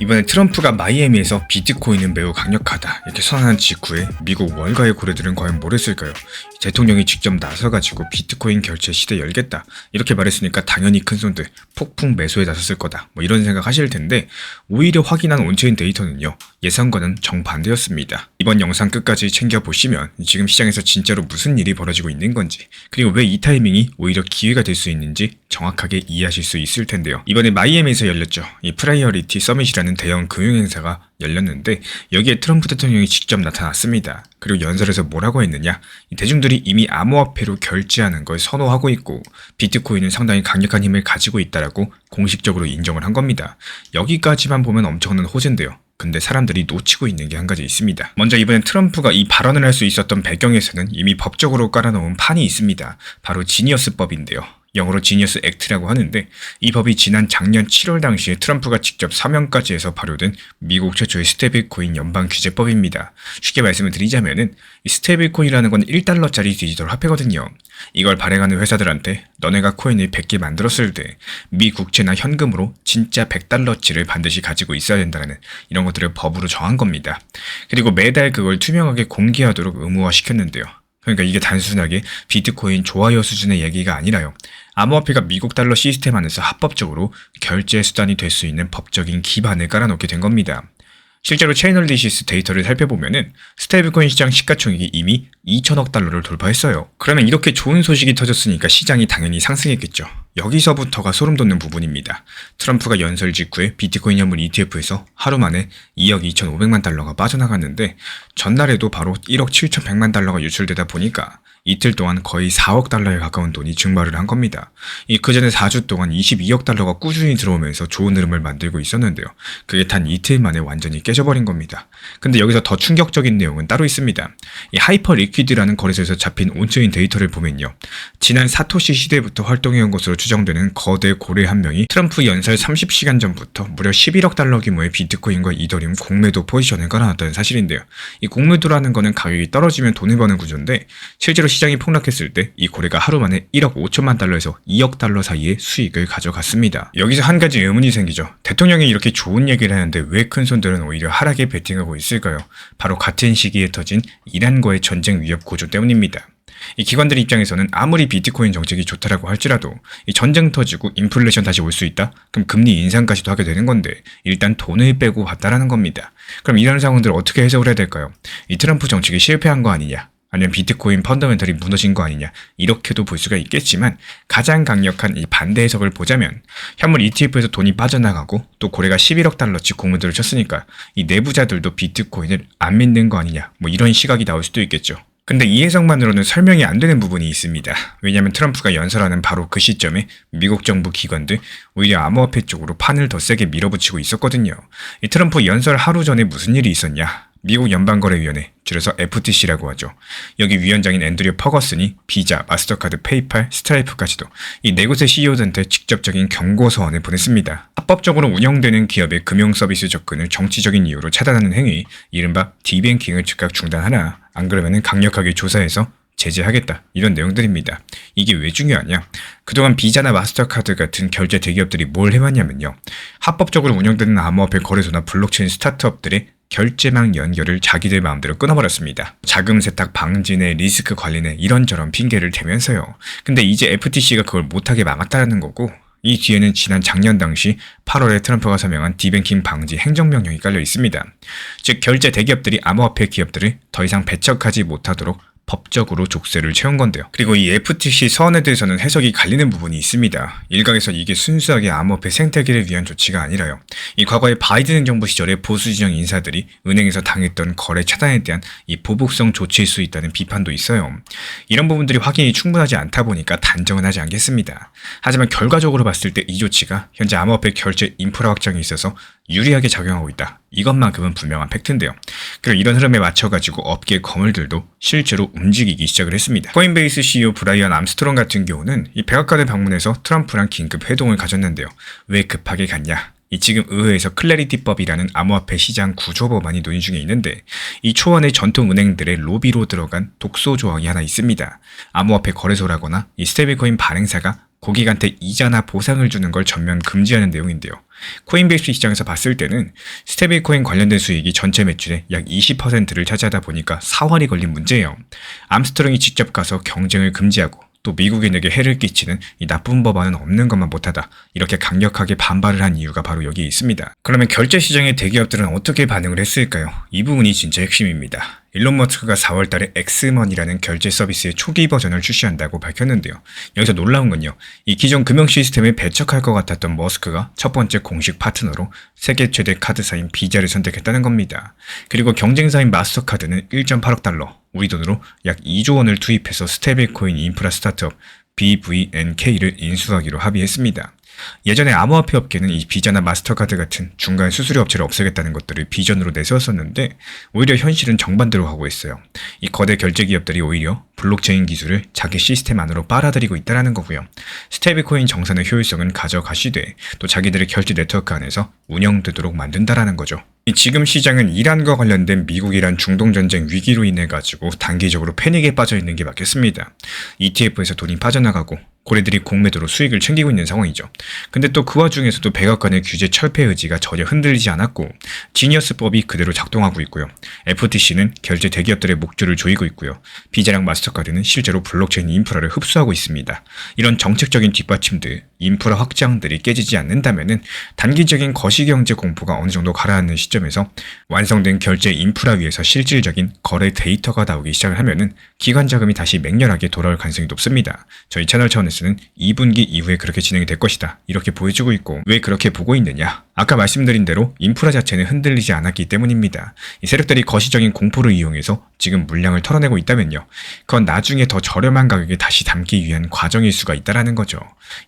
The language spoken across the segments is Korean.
이번에 트럼프가 마이애미에서 비트코인은 매우 강력하다 이렇게 선언한 직후에 미국 월가의 고래들은 과연 뭘 했을까요? 대통령이 직접 나서가지고 비트코인 결제 시대 열겠다 이렇게 말했으니까 당연히 큰손들 폭풍 매수에 나섰을 거다 뭐 이런 생각 하실 텐데, 오히려 확인한 온체인 데이터는요 예상과는 정반대였습니다. 이번 영상 끝까지 챙겨보시면 지금 시장에서 진짜로 무슨 일이 벌어지고 있는 건지, 그리고 왜 이 타이밍이 오히려 기회가 될 수 있는지 정확하게 이해하실 수 있을 텐데요. 이번에 마이애미에서 열렸죠. 이 프라이어리티 서밋이라는 대형 금융행사가 열렸는데, 여기에 트럼프 대통령이 직접 나타났습니다. 그리고 연설에서 뭐라고 했느냐, 대중들이 이미 암호화폐로 결제하는 걸 선호하고 있고 비트코인은 상당히 강력한 힘을 가지고 있다라고 공식적으로 인정을 한 겁니다. 여기까지만 보면 엄청난 호재인데요. 근데 사람들이 놓치고 있는 게 한 가지 있습니다. 먼저 이번엔 트럼프가 이 발언을 할 수 있었던 배경에서는 이미 법적으로 깔아놓은 판이 있습니다. 바로 지니어스법인데요. 영어로 지니어스 액트라고 하는데, 이 법이 지난 작년 7월 당시에 트럼프가 직접 사명까지 해서 발효된 미국 최초의 스테이블코인 연방규제법입니다. 쉽게 말씀을 드리자면은 이 스테이블코인이라는 건 1달러짜리 디지털 화폐거든요. 이걸 발행하는 회사들한테 너네가 코인을 100개 만들었을 때 미 국채나 현금으로 진짜 100달러치를 반드시 가지고 있어야 된다는 이런 것들을 법으로 정한 겁니다. 그리고 매달 그걸 투명하게 공개하도록 의무화시켰는데요. 그러니까 이게 단순하게 비트코인 좋아요 수준의 얘기가 아니라요. 암호화폐가 미국 달러 시스템 안에서 합법적으로 결제 수단이 될 수 있는 법적인 기반을 깔아놓게 된 겁니다. 실제로 체이널리시스 데이터를 살펴보면은 스테이블코인 시장 시가총액이 이미 2천억 달러를 돌파했어요. 그러면 이렇게 좋은 소식이 터졌으니까 시장이 당연히 상승했겠죠. 여기서부터가 소름 돋는 부분입니다. 트럼프가 연설 직후에 비트코인 현물 ETF에서 하루 만에 2억 2,500만 달러가 빠져나갔는데, 전날에도 바로 1억 7,100만 달러가 유출되다 보니까 이틀 동안 거의 4억 달러에 가까운 돈이 증발을 한 겁니다. 그 전에 4주 동안 22억 달러가 꾸준히 들어오면서 좋은 흐름을 만들고 있었는데요. 그게 단 이틀 만에 완전히 깨져버린 겁니다. 근데 여기서 더 충격적인 내용은 따로 있습니다. 이 하이퍼 리퀴드라는 거래소에서 잡힌 온체인 데이터를 보면요, 지난 사토시 시대부터 활동해온 것으로 추정되는 거대 고래 한 명이 트럼프 연설 30시간 전부터 무려 11억 달러 규모의 비트코인과 이더리움 공매도 포지션을 깔아놨다는 사실인데요. 이 공매도라는 거는 가격이 떨어지면 돈을 버는 구조인데, 실제로 시장이 폭락했을 때 이 고래가 하루 만에 1억 5천만 달러에서 2억 달러 사이의 수익을 가져갔습니다. 여기서 한 가지 의문이 생기죠. 대통령이 이렇게 좋은 얘기를 하는데 왜 큰손들은 오히려 하락에 베팅하고 있을까요? 바로 같은 시기에 터진 이란과의 전쟁 위협 고조 때문입니다. 이 기관들 입장에서는 아무리 비트코인 정책이 좋다라고 할지라도 이 전쟁 터지고 인플레이션 다시 올 수 있다? 그럼 금리 인상까지도 하게 되는 건데 일단 돈을 빼고 봤다라는 겁니다. 그럼 이런 상황들을 어떻게 해석을 해야 될까요? 이 트럼프 정책이 실패한 거 아니냐? 아니면 비트코인 펀더멘털이 무너진 거 아니냐, 이렇게도 볼 수가 있겠지만, 가장 강력한 이 반대 해석을 보자면 현물 ETF에서 돈이 빠져나가고 또 고래가 11억 달러치 공매도를 쳤으니까 이 내부자들도 비트코인을 안 믿는 거 아니냐, 뭐 이런 시각이 나올 수도 있겠죠. 근데 이 해석만으로는 설명이 안 되는 부분이 있습니다. 왜냐하면 트럼프가 연설하는 바로 그 시점에 미국 정부 기관들 오히려 암호화폐 쪽으로 판을 더 세게 밀어붙이고 있었거든요. 이 트럼프 연설 하루 전에 무슨 일이 있었냐? 미국 연방거래위원회, 줄여서 FTC라고 하죠. 여기 위원장인 앤드류 퍼거슨이 비자, 마스터카드, 페이팔, 스트라이프까지도 이 네 곳의 CEO들한테 직접적인 경고 서한을 보냈습니다. 합법적으로 운영되는 기업의 금융 서비스 접근을 정치적인 이유로 차단하는 행위, 이른바 디뱅킹을 즉각 중단하라. 안 그러면은 강력하게 조사해서 제재하겠다, 이런 내용들입니다. 이게 왜 중요하냐? 그동안 비자나 마스터카드 같은 결제 대기업들이 뭘 해왔냐면요, 합법적으로 운영되는 암호화폐 거래소나 블록체인 스타트업들의 결제망 연결을 자기들 마음대로 끊어버렸습니다. 자금 세탁 방지네, 리스크 관리네, 이런저런 핑계를 대면서요. 근데 이제 FTC가 그걸 못하게 막았다는 거고, 이 뒤에는 지난 작년 당시 8월에 트럼프가 서명한 디뱅킹 방지 행정명령이 깔려 있습니다. 즉 결제 대기업들이 암호화폐 기업들을 더 이상 배척하지 못하도록 법적으로 족쇄를 채운 건데요. 그리고 이 FTC 서한에 대해서는 해석이 갈리는 부분이 있습니다. 일각에서 이게 순수하게 암호화폐 생태계를 위한 조치가 아니라요, 이 과거에 바이든 정부 시절에 보수 진영 인사들이 은행에서 당했던 거래 차단에 대한 이 보복성 조치일 수 있다는 비판도 있어요. 이런 부분들이 확인이 충분하지 않다 보니까 단정은 하지 않겠습니다. 하지만 결과적으로 봤을 때 이 조치가 현재 암호화폐 결제 인프라 확장에 있어서 유리하게 작용하고 있다, 이것만큼은 분명한 팩트인데요. 그리고 이런 흐름에 맞춰가지고 업계 거물들도 실제로 움직이기 시작을 했습니다. 코인베이스 CEO 브라이언 암스트롱 같은 경우는 이 백악관을 방문해서 트럼프랑 긴급 회동을 가졌는데요. 왜 급하게 갔냐? 이 지금 의회에서 클래리티법이라는 암호화폐 시장 구조 법안이 논의 중에 있는데, 이 초안에 전통 은행들의 로비로 들어간 독소 조항이 하나 있습니다. 암호화폐 거래소라거나 이 스테이블코인 발행사가 고객한테 이자나 보상을 주는 걸 전면 금지하는 내용인데요. 코인베이스 시장에서 봤을 때는 스테이블코인 관련된 수익이 전체 매출의 약 20%를 차지하다 보니까 사활이 걸린 문제예요. 암스트롱이 직접 가서 경쟁을 금지하고 또 미국인에게 해를 끼치는 이 나쁜 법안은 없는 것만 못하다, 이렇게 강력하게 반발을 한 이유가 바로 여기에 있습니다. 그러면 결제 시장의 대기업들은 어떻게 반응을 했을까요? 이 부분이 진짜 핵심입니다. 일론 머스크가 4월달에 엑스머니라는 결제 서비스의 초기 버전을 출시한다고 밝혔는데요. 여기서 놀라운 건요, 이 기존 금융 시스템에 배척할 것 같았던 머스크가 첫 번째 공식 파트너로 세계 최대 카드사인 비자를 선택했다는 겁니다. 그리고 경쟁사인 마스터카드는 1.8억 달러, 우리 돈으로 약 2조 원을 투입해서 스테이블코인 인프라 스타트업 BVNK를 인수하기로 합의했습니다. 예전에 암호화폐 업계는 이 비자나 마스터카드 같은 중간 수수료 업체를 없애겠다는 것들을 비전으로 내세웠었는데 오히려 현실은 정반대로 하고 있어요. 이 거대 결제 기업들이 오히려 블록체인 기술을 자기 시스템 안으로 빨아들이고 있다는 거고요. 스테이블코인 정산의 효율성은 가져가시되 또 자기들의 결제 네트워크 안에서 운영되도록 만든다라는 거죠. 지금 시장은 이란과 관련된 미국-이란 중동전쟁 위기로 인해 가지고 단기적으로 패닉에 빠져 있는 게 맞겠습니다. ETF에서 돈이 빠져나가고 고래들이 공매도로 수익을 챙기고 있는 상황이죠. 근데 또 그 와중에서도 백악관의 규제 철폐 의지가 전혀 흔들리지 않았고 지니어스법이 그대로 작동하고 있고요. FTC는 결제 대기업들의 목줄을 조이고 있고요. 비자랑 마스터카드는 실제로 블록체인 인프라를 흡수하고 있습니다. 이런 정책적인 뒷받침들, 인프라 확장들이 깨지지 않는다면은 단기적인 거시경제 공포가 어느 정도 가라앉는 시점에서 완성된 결제 인프라 위에서 실질적인 거래 데이터가 나오기 시작을 하면은 기관 자금이 다시 맹렬하게 돌아올 가능성이 높습니다. 저희 채널 차원에서는 2분기 이후에 그렇게 진행이 될 것이다, 이렇게 보여주고 있고, 왜 그렇게 보고 있느냐? 아까 말씀드린 대로 인프라 자체는 흔들리지 않았기 때문입니다. 이 세력들이 거시적인 공포를 이용해서 지금 물량을 털어내고 있다면요, 그건 나중에 더 저렴한 가격에 다시 담기 위한 과정일 수가 있다는 거죠.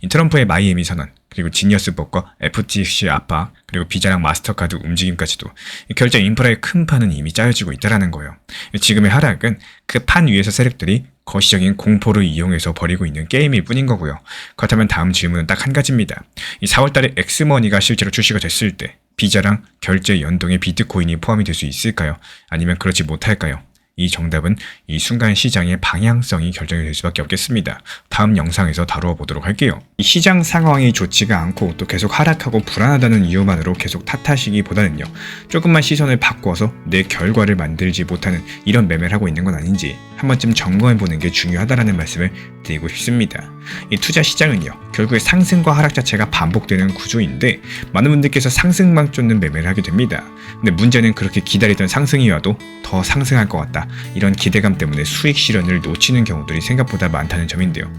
이 트럼프의 마이애미 선언, 그리고 지니어스법과 FTC 압박, 그리고 비자랑 마스터카드 움직임까지도 결제 인프라의 큰 판은 이미 짜여지고 있다는 거예요. 지금의 하락은 그 판 위에서 세력들이 거시적인 공포를 이용해서 벌이고 있는 게임일 뿐인 거고요. 그렇다면 다음 질문은 딱 한 가지입니다. 이 4월달에 엑스머니가 실제로 출시가 됐을 때 비자랑 결제 연동에 비트코인이 포함이 될 수 있을까요? 아니면 그렇지 못할까요? 이 정답은 이 순간 시장의 방향성이 결정이 될 수밖에 없겠습니다. 다음 영상에서 다루어 보도록 할게요. 이 시장 상황이 좋지가 않고 또 계속 하락하고 불안하다는 이유만으로 계속 탓하시기보다는요, 조금만 시선을 바꿔서 내 결과를 만들지 못하는 이런 매매를 하고 있는 건 아닌지 한 번쯤 점검해 보는 게 중요하다라는 말씀을 드리고 싶습니다. 이 투자 시장은요, 결국에 상승과 하락 자체가 반복되는 구조인데 많은 분들께서 상승만 쫓는 매매를 하게 됩니다. 근데 문제는 그렇게 기다리던 상승이 와도 더 상승할 것 같다, 이런 기대감 때문에 수익 실현을 놓치는 경우들이 생각보다 많다는 점인데요.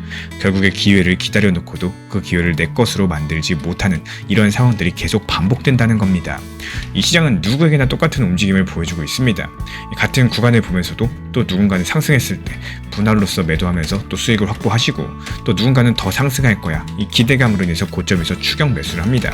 결국에 기회를 기다려놓고도 그 기회를 내 것으로 만들지 못하는 이런 상황들이 계속 반복된다는 겁니다. 이 시장은 누구에게나 똑같은 움직임을 보여주고 있습니다. 같은 구간을 보면서도 또 누군가는 상승했을 때 분할로서 매도하면서 또 수익을 확보하시고, 또 누군가는 더 상승할 거야, 이 기대감으로 인해서 고점에서 추격 매수를 합니다.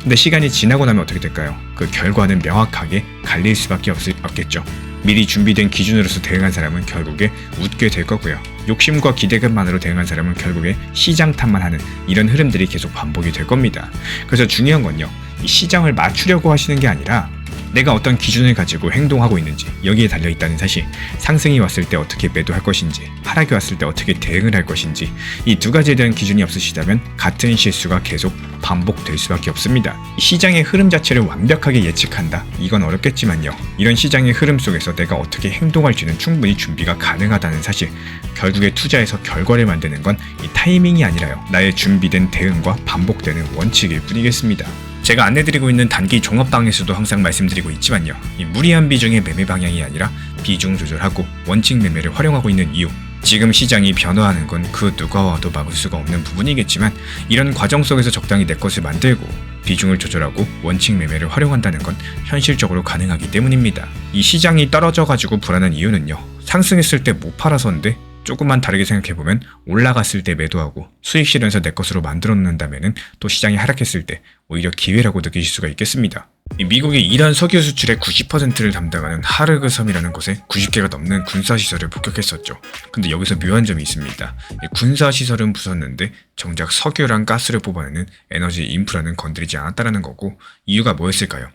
근데 시간이 지나고 나면 어떻게 될까요? 그 결과는 명확하게 갈릴 수밖에 없겠죠. 미리 준비된 기준으로서 대응한 사람은 결국에 웃게 될 거고요. 욕심과 기대감만으로 대응한 사람은 결국에 시장 탓만 하는 이런 흐름들이 계속 반복이 될 겁니다. 그래서 중요한 건요, 이 시장을 맞추려고 하시는 게 아니라 내가 어떤 기준을 가지고 행동하고 있는지, 여기에 달려있다는 사실. 상승이 왔을 때 어떻게 매도할 것인지, 하락이 왔을 때 어떻게 대응을 할 것인지, 이 두 가지에 대한 기준이 없으시다면 같은 실수가 계속 반복될 수밖에 없습니다. 시장의 흐름 자체를 완벽하게 예측한다? 이건 어렵겠지만요, 이런 시장의 흐름 속에서 내가 어떻게 행동할지는 충분히 준비가 가능하다는 사실. 결국에 투자에서 결과를 만드는 건 이 타이밍이 아니라요, 나의 준비된 대응과 반복되는 원칙일 뿐이겠습니다. 제가 안내드리고 있는 단기 종합방에서도 항상 말씀드리고 있지만요, 이 무리한 비중의 매매 방향이 아니라 비중 조절하고 원칙 매매를 활용하고 있는 이유, 지금 시장이 변화하는 건 그 누가 와도 막을 수가 없는 부분이겠지만 이런 과정 속에서 적당히 내 것을 만들고 비중을 조절하고 원칙 매매를 활용한다는 건 현실적으로 가능하기 때문입니다. 이 시장이 떨어져가지고 불안한 이유는요, 상승했을 때 못 팔아서인데 조금만 다르게 생각해보면 올라갔을 때 매도하고 수익 실현해서 내 것으로 만들어 놓는다면은 또 시장이 하락했을 때 오히려 기회라고 느끼실 수가 있겠습니다. 미국이 이란 석유 수출의 90%를 담당하는 하르그섬이라는 곳에 90개가 넘는 군사시설을 폭격했었죠. 근데 여기서 묘한 점이 있습니다. 군사시설은 부쉈는데 정작 석유랑 가스를 뽑아내는 에너지 인프라는 건드리지 않았다는 거고, 이유가 뭐였을까요?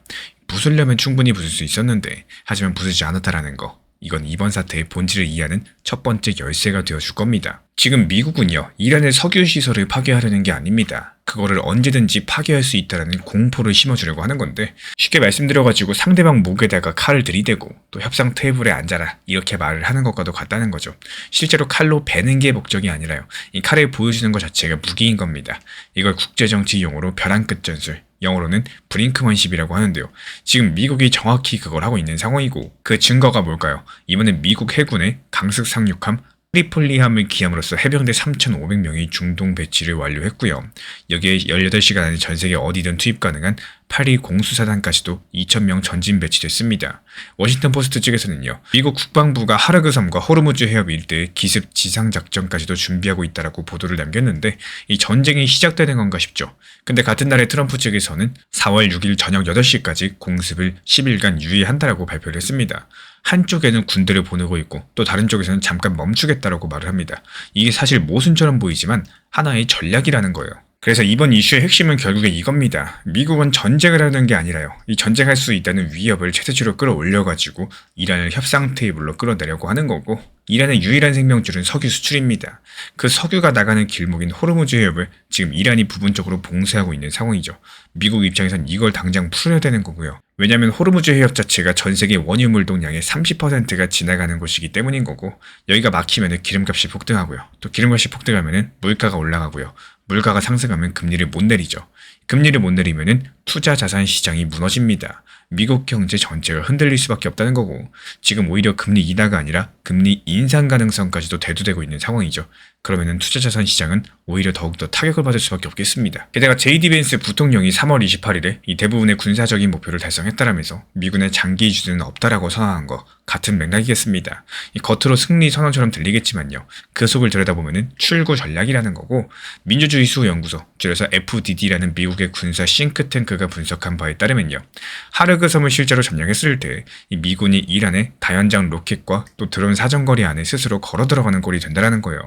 부수려면 충분히 부술 수 있었는데 하지만 부수지 않았다는 거. 이건 이번 사태의 본질을 이해하는 첫 번째 열쇠가 되어줄 겁니다. 지금 미국은요, 이란의 석유 시설을 파괴하려는 게 아닙니다. 그거를 언제든지 파괴할 수 있다는 공포를 심어주려고 하는 건데, 쉽게 말씀드려가지고 상대방 목에다가 칼을 들이대고 또 협상 테이블에 앉아라 이렇게 말을 하는 것과도 같다는 거죠. 실제로 칼로 베는 게 목적이 아니라요, 이 칼을 보여주는 것 자체가 무기인 겁니다. 이걸 국제정치 용어로 벼랑 끝 전술, 영어로는 브링크먼십이라고 하는데요. 지금 미국이 정확히 그걸 하고 있는 상황이고, 그 증거가 뭘까요? 이번엔 미국 해군의 강습 상륙함 트리폴리함을 기함으로써 해병대 3,500명이 중동 배치를 완료했고요. 여기에 18시간 안에 전세계 어디든 투입 가능한 파리 공수사단까지도 2,000명 전진 배치됐습니다. 워싱턴 포스트 측에서는요, 미국 국방부가 하르그 섬과 호르무즈 해협 일대의 기습 지상작전까지도 준비하고 있다라고 보도를 남겼는데, 이 전쟁이 시작되는 건가 싶죠. 근데 같은 날에 트럼프 측에서는 4월 6일 저녁 8시까지 공습을 10일간 유예한다라고 발표를 했습니다. 한쪽에는 군대를 보내고 있고 또 다른 쪽에서는 잠깐 멈추겠다라고 말을 합니다. 이게 사실 모순처럼 보이지만 하나의 전략이라는 거예요. 그래서 이번 이슈의 핵심은 결국에 이겁니다. 미국은 전쟁을 하는 게 아니라요, 이 전쟁할 수 있다는 위협을 최대치로 끌어올려가지고 이란을 협상 테이블로 끌어내려고 하는 거고, 이란의 유일한 생명줄은 석유 수출입니다. 그 석유가 나가는 길목인 호르무즈 해협을 지금 이란이 부분적으로 봉쇄하고 있는 상황이죠. 미국 입장에선 이걸 당장 풀어야 되는 거고요. 왜냐하면 호르무즈 해협 자체가 전 세계 원유 물동량의 30%가 지나가는 곳이기 때문인 거고, 여기가 막히면 기름값이 폭등하고요. 또 기름값이 폭등하면 물가가 올라가고요. 물가가 상승하면 금리를 못 내리죠. 금리를 못 내리면 투자 자산 시장이 무너집니다. 미국 경제 전체가 흔들릴 수밖에 없다는 거고, 지금 오히려 금리 인하가 아니라 금리 인상 가능성까지도 대두되고 있는 상황이죠. 그러면 투자 자산 시장은 오히려 더욱더 타격을 받을 수밖에 없겠습니다. 게다가 JD 벤스 부통령이 3월 28일에 이 대부분의 군사적인 목표를 달성했다라면서 미군의 장기 주둔은 없다라고 선언한 거 같은 맥락이겠습니다. 이 겉으로 승리 선언처럼 들리겠지만요, 그 속을 들여다보면 출구 전략이라는 거고, 민주주의 수호 연구소, 줄여서 FDD라는 미국의 군사 싱크탱크가 분석한 바에 따르면요, 하르그 섬을 실제로 점령했을 때 이 미군이 이란의 다연장 로켓과 또 드론 사정거리 안에 스스로 걸어 들어가는 꼴이 된다는 거예요.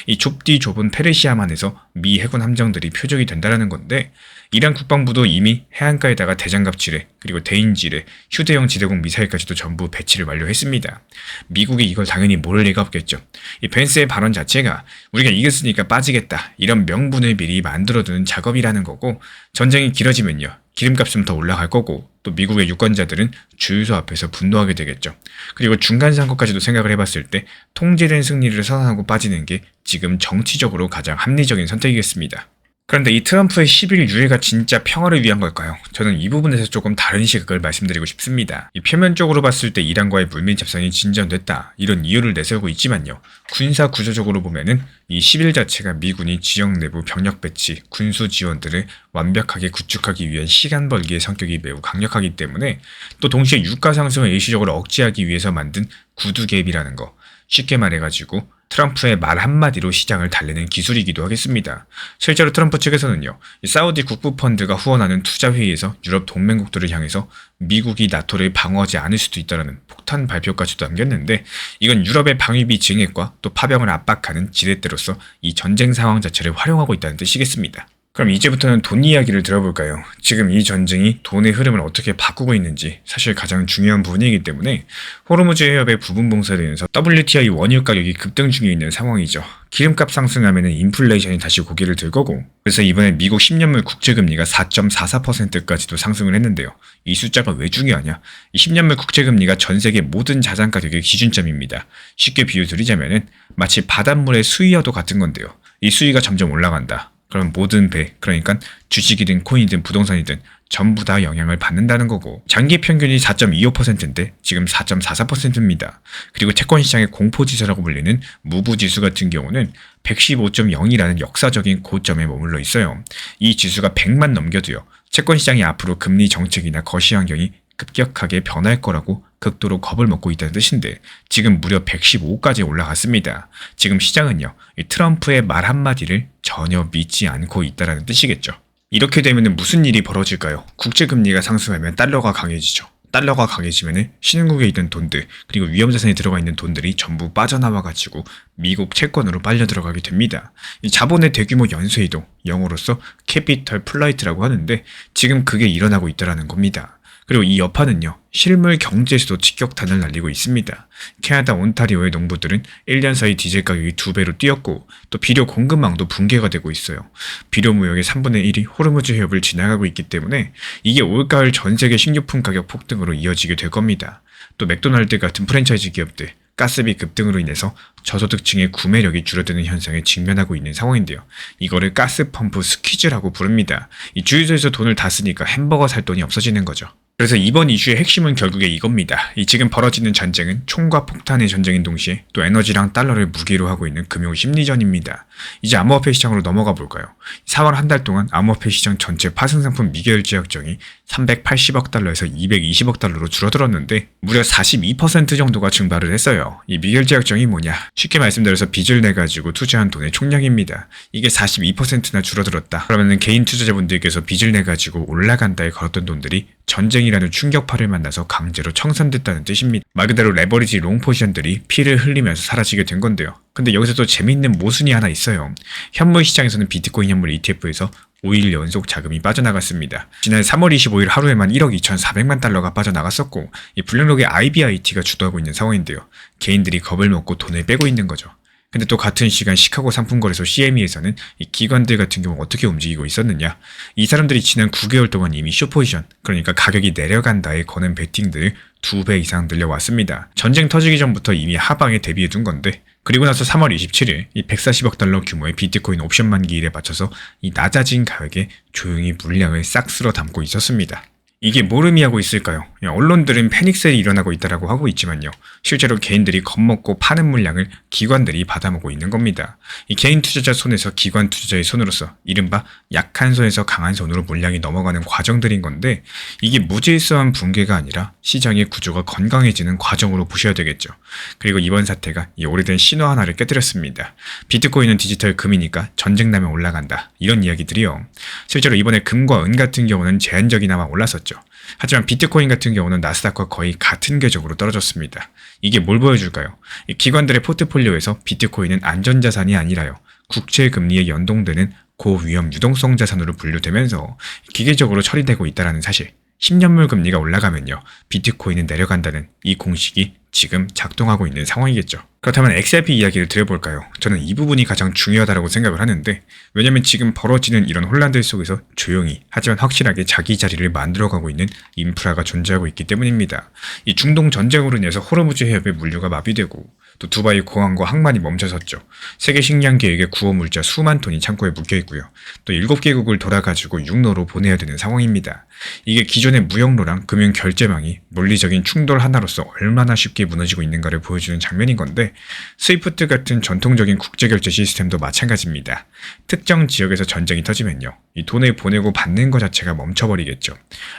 이 좁디 좁은 페르시아만에서 미 해군 함정들이 표적이 된다는 건데, 이란 국방부도 이미 해안가에다가 대장갑 지뢰, 그리고 대인 지뢰, 휴대용 지대공 미사일까지도 전부 배치를 완료했습니다. 미국이 이걸 당연히 모를 리가 없겠죠. 이 벤스의 발언 자체가 우리가 이겼으니까 빠지겠다, 이런 명분을 미리 만들어두는 작업이라는 거고, 전쟁이 길어지면요, 기름값은 더 올라갈 거고, 또 미국의 유권자들은 주유소 앞에서 분노하게 되겠죠. 그리고 중간 선거까지도 생각을 해봤을 때 통제된 승리를 선언하고 빠지는 게 지금 정치적으로 가장 합리적인 선택이겠습니다. 그런데 이 트럼프의 10일 유예가 진짜 평화를 위한 걸까요? 저는 이 부분에서 조금 다른 시각을 말씀드리고 싶습니다. 이 표면적으로 봤을 때 이란과의 물밑 협상이 진전됐다, 이런 이유를 내세우고 있지만요, 군사 구조적으로 보면은 이 10일 자체가 미군이 지역 내부 병력 배치, 군수 지원들을 완벽하게 구축하기 위한 시간 벌기의 성격이 매우 강력하기 때문에, 또 동시에 유가 상승을 일시적으로 억제하기 위해서 만든 구두갭이라는 거, 쉽게 말해가지고 트럼프의 말 한마디로 시장을 달래는 기술이기도 하겠습니다. 실제로 트럼프 측에서는요, 사우디 국부펀드가 후원하는 투자회의에서 유럽 동맹국들을 향해서 미국이 나토를 방어하지 않을 수도 있다는 폭탄 발표까지도 남겼는데, 이건 유럽의 방위비 증액과 또 파병을 압박하는 지렛대로서 이 전쟁 상황 자체를 활용하고 있다는 뜻이겠습니다. 그럼 이제부터는 돈 이야기를 들어볼까요? 지금 이 전쟁이 돈의 흐름을 어떻게 바꾸고 있는지 사실 가장 중요한 부분이기 때문에, 호르무즈 해협의 부분 봉쇄로 인해서 WTI 원유 가격이 급등 중에 있는 상황이죠. 기름값 상승하면 인플레이션이 다시 고개를 들 거고, 그래서 이번에 미국 10년물 국채금리가 4.44%까지도 상승을 했는데요. 이 숫자가 왜 중요하냐? 이 10년물 국채금리가 전 세계 모든 자산 가격의 기준점입니다. 쉽게 비유 드리자면은 마치 바닷물의 수위와도 같은 건데요. 이 수위가 점점 올라간다. 그럼 모든 배, 그러니까 주식이든 코인이든 부동산이든 전부 다 영향을 받는다는 거고, 장기 평균이 4.25%인데 지금 4.44%입니다. 그리고 채권시장의 공포지수라고 불리는 무브지수 같은 경우는 115.0이라는 역사적인 고점에 머물러 있어요. 이 지수가 100만 넘겨도요, 채권시장이 앞으로 금리 정책이나 거시 환경이 급격하게 변할 거라고 극도로 겁을 먹고 있다는 뜻인데, 지금 무려 115까지 올라갔습니다. 지금 시장은요, 이 트럼프의 말 한마디를 전혀 믿지 않고 있다는 뜻이겠죠. 이렇게 되면 무슨 일이 벌어질까요? 국제금리가 상승하면 달러가 강해지죠. 달러가 강해지면 신흥국에 있는 돈들, 그리고 위험자산에 들어가 있는 돈들이 전부 빠져나와가지고 미국 채권으로 빨려 들어가게 됩니다. 이 자본의 대규모 연쇄이동, 영어로서 캐피털 플라이트라고 하는데, 지금 그게 일어나고 있다는 겁니다. 그리고 이 여파는요, 실물 경제에서도 직격탄을 날리고 있습니다. 캐나다 온타리오의 농부들은 1년 사이 디젤 가격이 2배로 뛰었고 또 비료 공급망도 붕괴가 되고 있어요. 비료 무역의 3분의 1이 호르무즈 해협을 지나가고 있기 때문에 이게 올가을 전 세계 식료품 가격 폭등으로 이어지게 될 겁니다. 또 맥도날드 같은 프랜차이즈 기업들 가스비 급등으로 인해서 저소득층의 구매력이 줄어드는 현상에 직면하고 있는 상황인데요. 이거를 가스펌프 스퀴즈라고 부릅니다. 이 주유소에서 돈을 다 쓰니까 햄버거 살 돈이 없어지는 거죠. 그래서 이번 이슈의 핵심은 결국에 이겁니다. 이 지금 벌어지는 전쟁은 총과 폭탄의 전쟁인 동시에 또 에너지랑 달러를 무기로 하고 있는 금융 심리전입니다. 이제 암호화폐 시장으로 넘어가 볼까요? 4월 한 달 동안 암호화폐 시장 전체 파생상품 미결제 약정이 380억 달러에서 220억 달러로 줄어들었는데 무려 42% 정도가 증발을 했어요. 이 미결제 약정이 뭐냐? 쉽게 말씀드려서 빚을 내가지고 투자한 돈의 총량입니다. 이게 42%나 줄어들었다. 그러면 개인 투자자분들께서 빚을 내가지고 올라간다에 걸었던 돈들이 전쟁이라는 충격파를 만나서 강제로 청산됐다는 뜻입니다. 말 그대로 레버리지 롱 포지션들이 피를 흘리면서 사라지게 된 건데요. 근데 여기서 또 재미있는 모순이 하나 있어요. 현물 시장에서는 비트코인 현물 ETF에서 5일 연속 자금이 빠져나갔습니다. 지난 3월 25일 하루에만 1억 2,400만 달러가 빠져나갔었고 이 블랙록의 IBIT가 주도하고 있는 상황인데요. 개인들이 겁을 먹고 돈을 빼고 있는 거죠. 근데 또 같은 시간 시카고 상품거래소 CME에서는 이 기관들 같은 경우 어떻게 움직이고 있었느냐. 이 사람들이 지난 9개월 동안 이미 숏포지션, 그러니까 가격이 내려간다에 거는 베팅들을 2배 이상 늘려왔습니다. 전쟁 터지기 전부터 이미 하방에 대비해 둔 건데 그리고 나서 3월 27일 이 140억 달러 규모의 비트코인 옵션 만기일에 맞춰서 이 낮아진 가격에 조용히 물량을 싹 쓸어 담고 있었습니다. 이게 뭘 의미하고 있을까요? 언론들은 패닉셀이 일어나고 있다고 하고 있지만요. 실제로 개인들이 겁먹고 파는 물량을 기관들이 받아먹고 있는 겁니다. 이 개인 투자자 손에서 기관 투자자의 손으로서 이른바 약한 손에서 강한 손으로 물량이 넘어가는 과정들인 건데 이게 무질서한 붕괴가 아니라 시장의 구조가 건강해지는 과정으로 보셔야 되겠죠. 그리고 이번 사태가 이 오래된 신호 하나를 깨뜨렸습니다. 비트코인은 디지털 금이니까 전쟁 나면 올라간다. 이런 이야기들이요. 실제로 이번에 금과 은 같은 경우는 제한적이나마 올랐었죠. 하지만 비트코인 같은 경우는 나스닥과 거의 같은 궤적으로 떨어졌습니다. 이게 뭘 보여줄까요? 기관들의 포트폴리오에서 비트코인은 안전자산이 아니라요. 국채금리에 연동되는 고위험 유동성 자산으로 분류되면서 기계적으로 처리되고 있다는 사실. 10년물 금리가 올라가면요. 비트코인은 내려간다는 이 공식이 지금 작동하고 있는 상황이겠죠. 그렇다면 XRP 이야기를 드려볼까요? 저는 이 부분이 가장 중요하다고 생각을 하는데 왜냐면 지금 벌어지는 이런 혼란들 속에서 조용히 하지만 확실하게 자기 자리를 만들어가고 있는 인프라가 존재하고 있기 때문입니다. 이 중동 전쟁으로 인해서 호르무즈 해협의 물류가 마비되고 또 두바이 공항과 항만이 멈춰섰죠. 세계 식량 계획의 구호 물자 수만 톤이 창고에 묶여있고요. 또 7개국을 돌아가지고 육로로 보내야 되는 상황입니다. 이게 기존의 무역로랑 금융 결제망이 물리적인 충돌 하나로서 얼마나 쉽게 무너지고 있는가를 보여주는 장면인 건데 스위프트 같은 전통적인 국제결제 시스템도 마찬가지입니다. 특정 지역에서 전쟁이 터지면요. 이 돈을 보내고 받는 것 자체가 멈춰버리겠죠.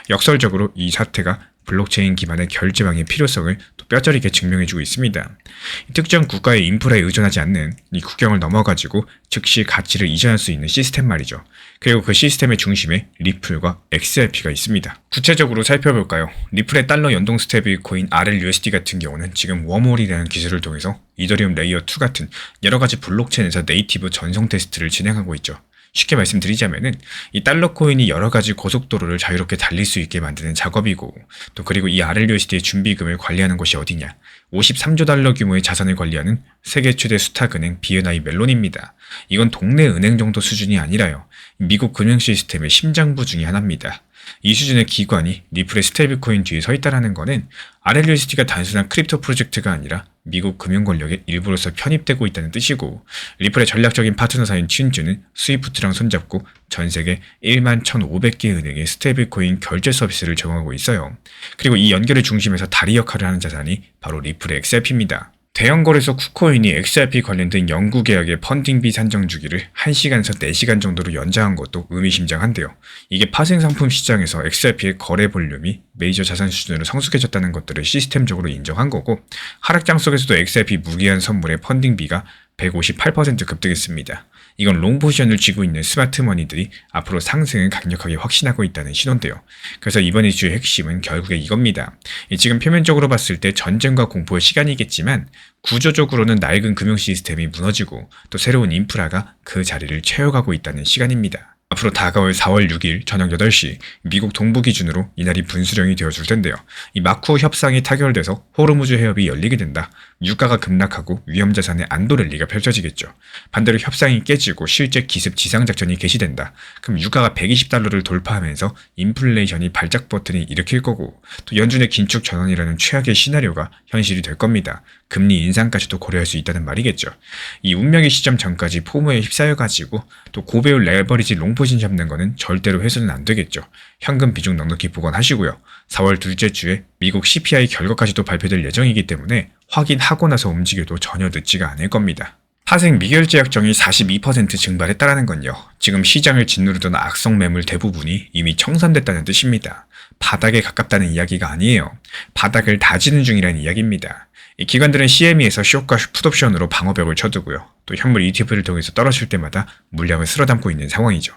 역설적으로 이 사태가 블록체인 기반의 결제망의 필요성을 또 뼈저리게 증명해주고 있습니다. 특정 국가의 인프라에 의존하지 않는 이 국경을 넘어가지고 즉시 가치를 이전할 수 있는 시스템 말이죠. 그리고 그 시스템의 중심에 리플과 XRP가 있습니다. 구체적으로 살펴볼까요? 리플의 달러 연동 스테이블 코인 RLUSD 같은 경우는 지금 웜홀이라는 기술을 통해서 이더리움 레이어 2 같은 여러가지 블록체인에서 네이티브 전송 테스트를 진행하고 있죠. 쉽게 말씀드리자면은 이 달러 코인이 여러 가지 고속도로를 자유롭게 달릴 수 있게 만드는 작업이고 또 그리고 이 RLUSD의 준비금을 관리하는 곳이 어디냐? 53조 달러 규모의 자산을 관리하는 세계 최대 수탁은행 BNI 멜론입니다. 이건 동네 은행 정도 수준이 아니라요. 미국 금융 시스템의 심장부 중에 하나입니다. 이 수준의 기관이 리플의 스테이블 코인 뒤에 서 있다는 거는 RLUSD가 단순한 크립토 프로젝트가 아니라 미국 금융 권력의 일부로서 편입되고 있다는 뜻이고 리플의 전략적인 파트너사인 튠즈는 스위프트랑 손잡고 전 세계 11,500개 은행의 스테이블 코인 결제 서비스를 제공하고 있어요. 그리고 이 연결의 중심에서 다리 역할을 하는 자산이 바로 리플의 XRP입니다. 대형 거래소 쿠코인이 XRP 관련된 연구 계약의 펀딩비 산정 주기를 1시간에서 4시간 정도로 연장한 것도 의미심장한데요. 이게 파생상품 시장에서 XRP의 거래 볼륨이 메이저 자산 수준으로 성숙해졌다는 것들을 시스템적으로 인정한 거고 하락장 속에서도 XRP 무기한 선물의 펀딩비가 158% 급등했습니다. 이건 롱 포지션을 쥐고 있는 스마트 머니들이 앞으로 상승을 강력하게 확신하고 있다는 신호인데요. 그래서 이번 이슈의 핵심은 결국에 이겁니다. 지금 표면적으로 봤을 때 전쟁과 공포의 시간이겠지만 구조적으로는 낡은 금융 시스템이 무너지고 또 새로운 인프라가 그 자리를 채워가고 있다는 시간입니다. 앞으로 다가올 4월 6일 저녁 8시 미국 동부 기준으로 이날이 분수령이 되어줄 텐데요. 이 마쿠 협상이 타결돼서 호르무즈 해협이 열리게 된다. 유가가 급락하고 위험자산의 안도 랠리가 펼쳐지겠죠. 반대로 협상이 깨지고 실제 기습 지상작전이 개시된다. 그럼 유가가 120달러를 돌파하면서 인플레이션이 발작 버튼이 일으킬 거고 또 연준의 긴축 전환이라는 최악의 시나리오가 현실이 될 겁니다. 금리 인상까지도 고려할 수 있다는 말이겠죠. 이 운명의 시점 전까지 포모에 휩싸여가지고 또 고배율 레버리지 롱포진 잡는 거는 절대로 해서는 안 되겠죠. 현금 비중 넉넉히 보관하시고요. 4월 둘째 주에 미국 CPI 결과까지도 발표될 예정이기 때문에 확인하고 나서 움직여도 전혀 늦지가 않을 겁니다. 파생 미결제 약정이 42% 증발했다는 건요. 지금 시장을 짓누르던 악성 매물 대부분이 이미 청산됐다는 뜻입니다. 바닥에 가깝다는 이야기가 아니에요. 바닥을 다지는 중이라는 이야기입니다. 이 기관들은 CME에서 숏과 풋옵션으로 방어벽을 쳐두고요. 또 현물 ETF를 통해서 떨어질 때마다 물량을 쓸어담고 있는 상황이죠.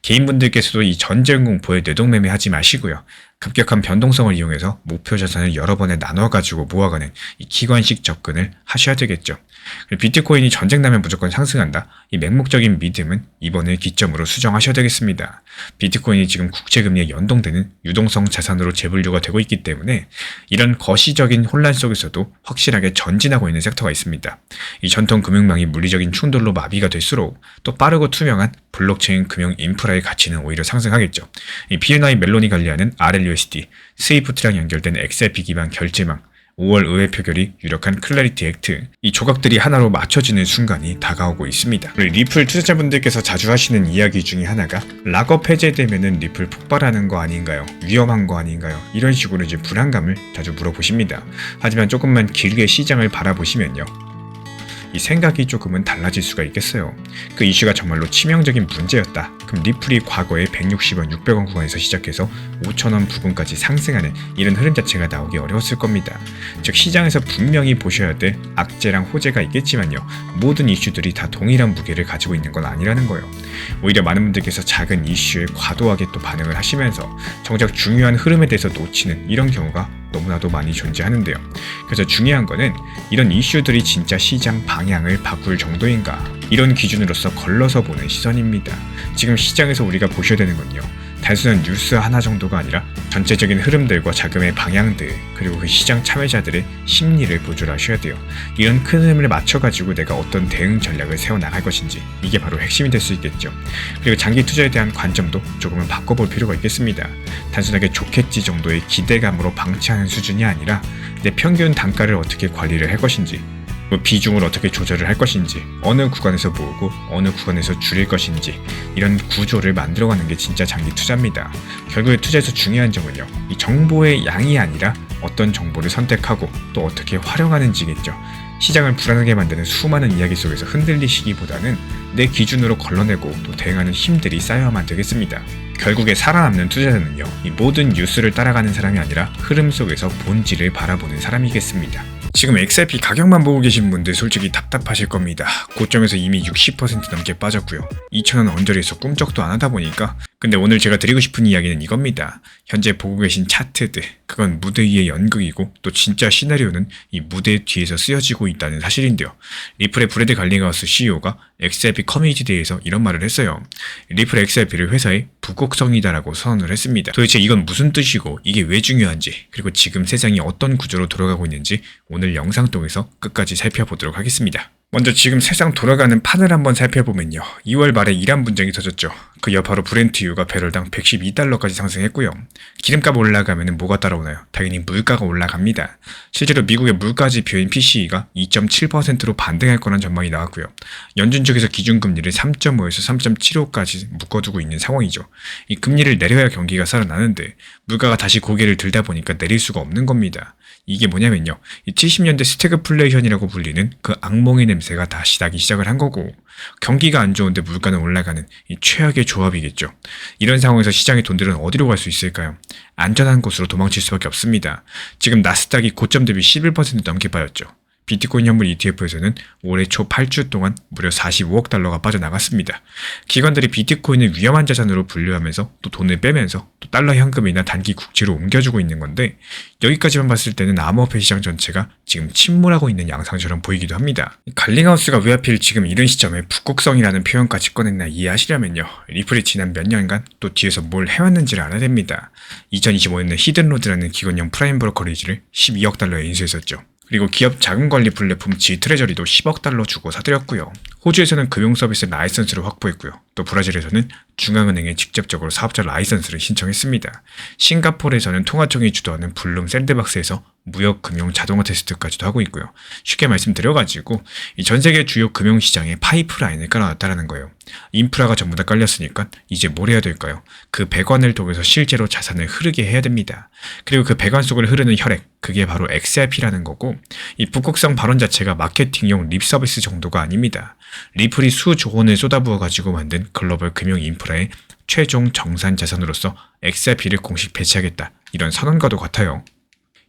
개인분들께서도 이 전쟁 공포에 뇌동매매하지 마시고요. 급격한 변동성을 이용해서 목표 자산을 여러 번에 나눠가지고 모아가는 이 기관식 접근을 하셔야 되겠죠. 비트코인이 전쟁 나면 무조건 상승한다. 이 맹목적인 믿음은 이번을 기점으로 수정하셔야 되겠습니다. 비트코인이 지금 국채금리에 연동되는 유동성 자산으로 재분류가 되고 있기 때문에 이런 거시적인 혼란 속에서도 확실하게 전진하고 있는 섹터가 있습니다. 이 전통 금융망이 물리적인 충돌로 마비가 될수록 또 빠르고 투명한 블록체인 금융 인프라의 가치는 오히려 상승하겠죠. 이 BNY 멜론이 관리하는 RLUSD, 스위프트랑 연결된 XRP 기반 결제망, 5월 의회 표결이 유력한 클래리티 액트, 이 조각들이 하나로 맞춰지는 순간이 다가오고 있습니다. 리플 투자자분들께서 자주 하시는 이야기 중에 하나가 락업 해제되면은 리플 폭발하는 거 아닌가요? 위험한 거 아닌가요? 이런 식으로 이제 불안감을 자주 물어보십니다. 하지만 조금만 길게 시장을 바라보시면요. 이 생각이 조금은 달라질 수가 있겠어요. 그 이슈가 정말로 치명적인 문제였다. 그럼 리플이 과거에 160원, 600원 구간에서 시작해서 5,000원 부근까지 상승하는 이런 흐름 자체가 나오기 어려웠을 겁니다. 즉 시장에서 분명히 보셔야 될 악재랑 호재가 있겠지만요. 모든 이슈들이 다 동일한 무게를 가지고 있는 건 아니라는 거예요. 오히려 많은 분들께서 작은 이슈에 과도하게 또 반응을 하시면서 정작 중요한 흐름에 대해서 놓치는 이런 경우가 너무나도 많이 존재하는데요. 그래서 중요한 거는 이런 이슈들이 진짜 시장 방향을 바꿀 정도인가, 이런 기준으로서 걸러서 보는 시선입니다. 지금 시장에서 우리가 보셔야 되는 건요, 단순한 뉴스 하나 정도가 아니라 전체적인 흐름들과 자금의 방향들, 그리고 그 시장 참여자들의 심리를 보조하셔야 돼요. 이런 큰 흐름을 맞춰가지고 내가 어떤 대응 전략을 세워나갈 것인지, 이게 바로 핵심이 될 수 있겠죠. 그리고 장기 투자에 대한 관점도 조금은 바꿔볼 필요가 있겠습니다. 단순하게 좋겠지 정도의 기대감으로 방치하는 수준이 아니라 내 평균 단가를 어떻게 관리를 할 것인지, 비중을 어떻게 조절을 할 것인지, 어느 구간에서 모으고 어느 구간에서 줄일 것인지, 이런 구조를 만들어가는 게 진짜 장기 투자입니다. 결국에 투자에서 중요한 점은요, 이 정보의 양이 아니라 어떤 정보를 선택하고 또 어떻게 활용하는지겠죠. 시장을 불안하게 만드는 수많은 이야기 속에서 흔들리시기보다는 내 기준으로 걸러내고 또 대응하는 힘들이 쌓여야만 되겠습니다. 결국에 살아남는 투자자는요, 이 모든 뉴스를 따라가는 사람이 아니라 흐름 속에서 본질을 바라보는 사람이겠습니다. 지금 XRP 가격만 보고 계신 분들 솔직히 답답하실 겁니다. 고점에서 이미 60% 넘게 빠졌고요. 2,000원 언저리에서 꿈쩍도 안 하다 보니까. 근데 오늘 제가 드리고 싶은 이야기는 이겁니다. 현재 보고 계신 차트들, 그건 무대 위의 연극이고 또 진짜 시나리오는 이 무대 뒤에서 쓰여지고 있다는 사실인데요. 리플의 브래드 갈링하우스 CEO가 XRP 커뮤니티 대회에서 이런 말을 했어요. 리플 XRP를 회사의 부곡성이다라고 선언을 했습니다. 도대체 이건 무슨 뜻이고 이게 왜 중요한지, 그리고 지금 세상이 어떤 구조로 돌아가고 있는지 오늘 영상 통해서 끝까지 살펴보도록 하겠습니다. 먼저 지금 세상 돌아가는 판을 한번 살펴보면요. 2월 말에 이란 분쟁이 터졌죠. 그 여파로 브렌트유가 배럴당 112달러까지 상승했고요. 기름값 올라가면 뭐가 따라오나요? 당연히 물가가 올라갑니다. 실제로 미국의 물가 지표인 PCE가 2.7%로 반등할 거란 전망이 나왔고요. 연준 쪽에서 기준금리를 3.5에서 3.75까지 묶어두고 있는 상황이죠. 이 금리를 내려야 경기가 살아나는데 물가가 다시 고개를 들다 보니까 내릴 수가 없는 겁니다. 이게 뭐냐면요, 이 70년대 스태그플레이션이라고 불리는 그 악몽의 냄새가 다시 나기 시작을 한 거고, 경기가 안 좋은데 물가는 올라가는 이 최악의 조합이겠죠. 이런 상황에서 시장의 돈들은 어디로 갈 수 있을까요? 안전한 곳으로 도망칠 수밖에 없습니다. 지금 나스닥이 고점 대비 11% 넘게 빠졌죠. 비트코인 현물 ETF에서는 올해 초 8주 동안 무려 45억 달러가 빠져나갔습니다. 기관들이 비트코인을 위험한 자산으로 분류하면서 또 돈을 빼면서 또 달러 현금이나 단기 국채로 옮겨주고 있는 건데, 여기까지만 봤을 때는 암호화폐 시장 전체가 지금 침몰하고 있는 양상처럼 보이기도 합니다. 갈링하우스가 왜 하필 지금 이런 시점에 북극성이라는 표현까지 꺼냈나 이해하시려면요, 리플이 지난 몇 년간 또 뒤에서 뭘 해왔는지를 알아야 됩니다. 2025년에 히든로드라는 기관형 프라임 브로커리지를 12억 달러에 인수했었죠. 그리고 기업 자금 관리 플랫폼 G트레저리도 10억 달러 주고 사들였고요. 호주에서는 금융 서비스 라이선스를 확보했고요. 또 브라질에서는 중앙은행에 직접적으로 사업자 라이선스를 신청했습니다. 싱가포르에서는 통화청이 주도하는 블룸 샌드박스에서 무역 금융 자동화 테스트까지도 하고 있고요. 쉽게 말씀드려가지고 이 전 세계 주요 금융 시장에 파이프라인을 깔아놨다는 거예요. 인프라가 전부 다 깔렸으니까 이제 뭘 해야 될까요? 그 배관을 통해서 실제로 자산을 흐르게 해야 됩니다. 그리고 그 배관 속을 흐르는 혈액, 그게 바로 XRP라는 거고, 이 북극성 발언 자체가 마케팅용 립 서비스 정도가 아닙니다. 리플이 수조 원을 쏟아부어가지고 만든 글로벌 금융 인프라의 최종 정산 자산으로서 XRP를 공식 배치하겠다, 이런 선언과도 같아요.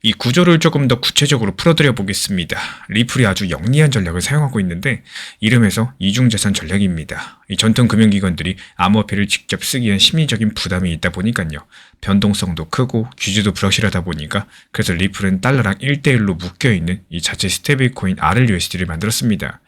이 구조를 조금 더 구체적으로 풀어드려 보겠습니다. 리플이 아주 영리한 전략을 사용하고 있는데, 이름에서 이중자산 전략입니다. 이 전통 금융기관들이 암호화폐를 직접 쓰기엔 심리적인 부담이 있다 보니까요. 변동성도 크고 규제도 불확실하다 보니까, 그래서 리플은 달러랑 1대1로 묶여있는 이 자체 스테이블코인 RLUSD를 만들었습니다.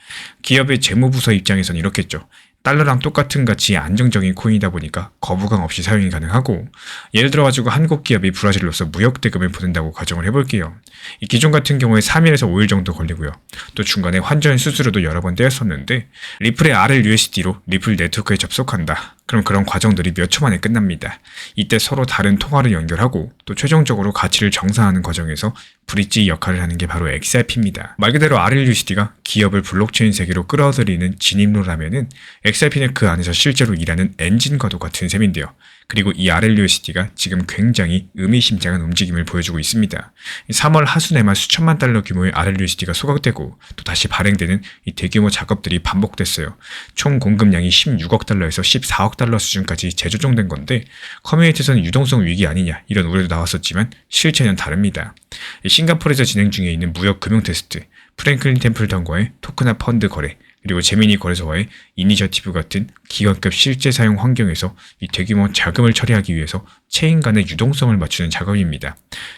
기업의 재무부서 입장에선 이렇겠죠. 달러랑 똑같은 가치의 안정적인 코인이다 보니까 거부감 없이 사용이 가능하고, 예를 들어가지고 한국 기업이 브라질로서 무역 대금을 보낸다고 가정을 해볼게요. 이 기존 같은 경우에 3일에서 5일 정도 걸리고요. 또 중간에 환전 수수료도 여러 번 떼었었는데, 리플의 RLUSD로 리플 네트워크에 접속한다. 그럼 그런 과정들이 몇 초 만에 끝납니다. 이때 서로 다른 통화를 연결하고 또 최종적으로 가치를 정산하는 과정에서 브릿지 역할을 하는 게 바로 XRP입니다. 말 그대로 RLUSD가 기업을 블록체인 세계로 끌어들이는 진입로라면은, XRP는 그 안에서 실제로 일하는 엔진과도 같은 셈인데요. 그리고 이 RLUSD가 지금 굉장히 의미심장한 움직임을 보여주고 있습니다. 3월 하순에만 수천만 달러 규모의 RLUSD가 소각되고 또 다시 발행되는 이 대규모 작업들이 반복됐어요. 총 공급량이 16억 달러에서 14억 달러 수준까지 재조정된 건데, 커뮤니티에서는 유동성 위기 아니냐 이런 우려도 나왔었지만 실체는 다릅니다. 싱가포르에서 진행 중에 있는 무역 금융 테스트, 프랭클린 템플턴과의 토크나 펀드 거래, 그리고 제미니 거래소와의 이니셔티브 같은 기관급 실제 사용 환경에서 이 대규모 자금을 처리하기 위해서 체인 간의 유동성을 맞추는 작업입니다.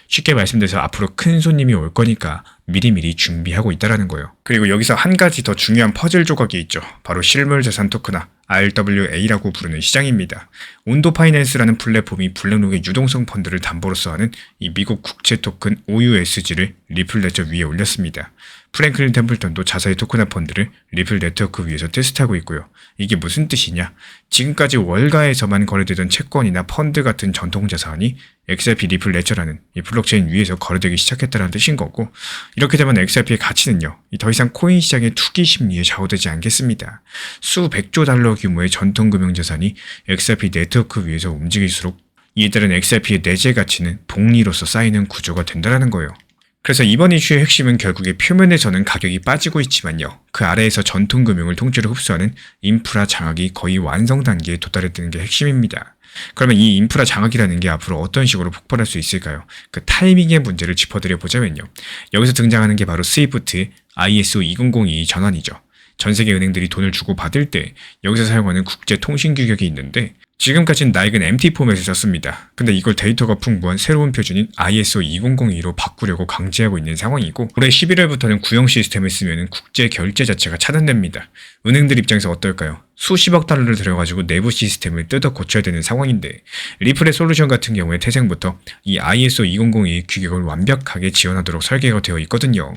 쉽게 말씀드려서 앞으로 큰 손님이 올 거니까 미리미리 준비하고 있다라는 거예요. 그리고 여기서 한 가지 더 중요한 퍼즐 조각이 있죠. 바로 실물 자산 토크나 RWA라고 부르는 시장입니다. 온도 파이낸스라는 플랫폼이 블랙록의 유동성 펀드를 담보로서 하는 이 미국 국채 토큰 OUSG를 리플 레저 위에 올렸습니다. 프랭클린 템플턴도 자사의 토크나 펀드를 리플 네트워크 위에서 테스트하고 있고요. 이게 무슨 뜻이냐? 지금까지 월가에서만 거래되던 채권이나 펀드 같은 전통 자산이 XRP 리플 레저라는 이 블록체인 위에서 거래되기 시작했다는 뜻인 거고, 이렇게 되면 XRP의 가치는요, 더 이상 코인 시장의 투기 심리에 좌우되지 않겠습니다. 수백조 달러 규모의 전통 금융자산이 XRP 네트워크 위에서 움직일수록 이에 따른 XRP의 내재 가치는 복리로서 쌓이는 구조가 된다는 거예요. 그래서 이번 이슈의 핵심은 결국에 표면에서는 가격이 빠지고 있지만요, 그 아래에서 전통금융을 통째로 흡수하는 인프라 장악이 거의 완성 단계에 도달했다는 게 핵심입니다. 그러면 이 인프라 장악이라는 게 앞으로 어떤 식으로 폭발할 수 있을까요? 그 타이밍의 문제를 짚어드려 보자면요, 여기서 등장하는 게 바로 스위프트의 ISO 2002 전환이죠. 전 세계 은행들이 돈을 주고 받을 때 여기서 사용하는 국제 통신 규격이 있는데, 지금까지는 낡은 MT 포맷을 썼습니다. 근데 이걸 데이터가 풍부한 새로운 표준인 ISO 2002로 바꾸려고 강제하고 있는 상황이고, 올해 11월부터는 구형 시스템을 쓰면 국제 결제 자체가 차단됩니다. 은행들 입장에서 어떨까요? 수십억 달러를 들여가지고 내부 시스템을 뜯어 고쳐야 되는 상황인데, 리플의 솔루션 같은 경우에 태생부터 이 ISO 2002의 규격을 완벽하게 지원하도록 설계가 되어 있거든요.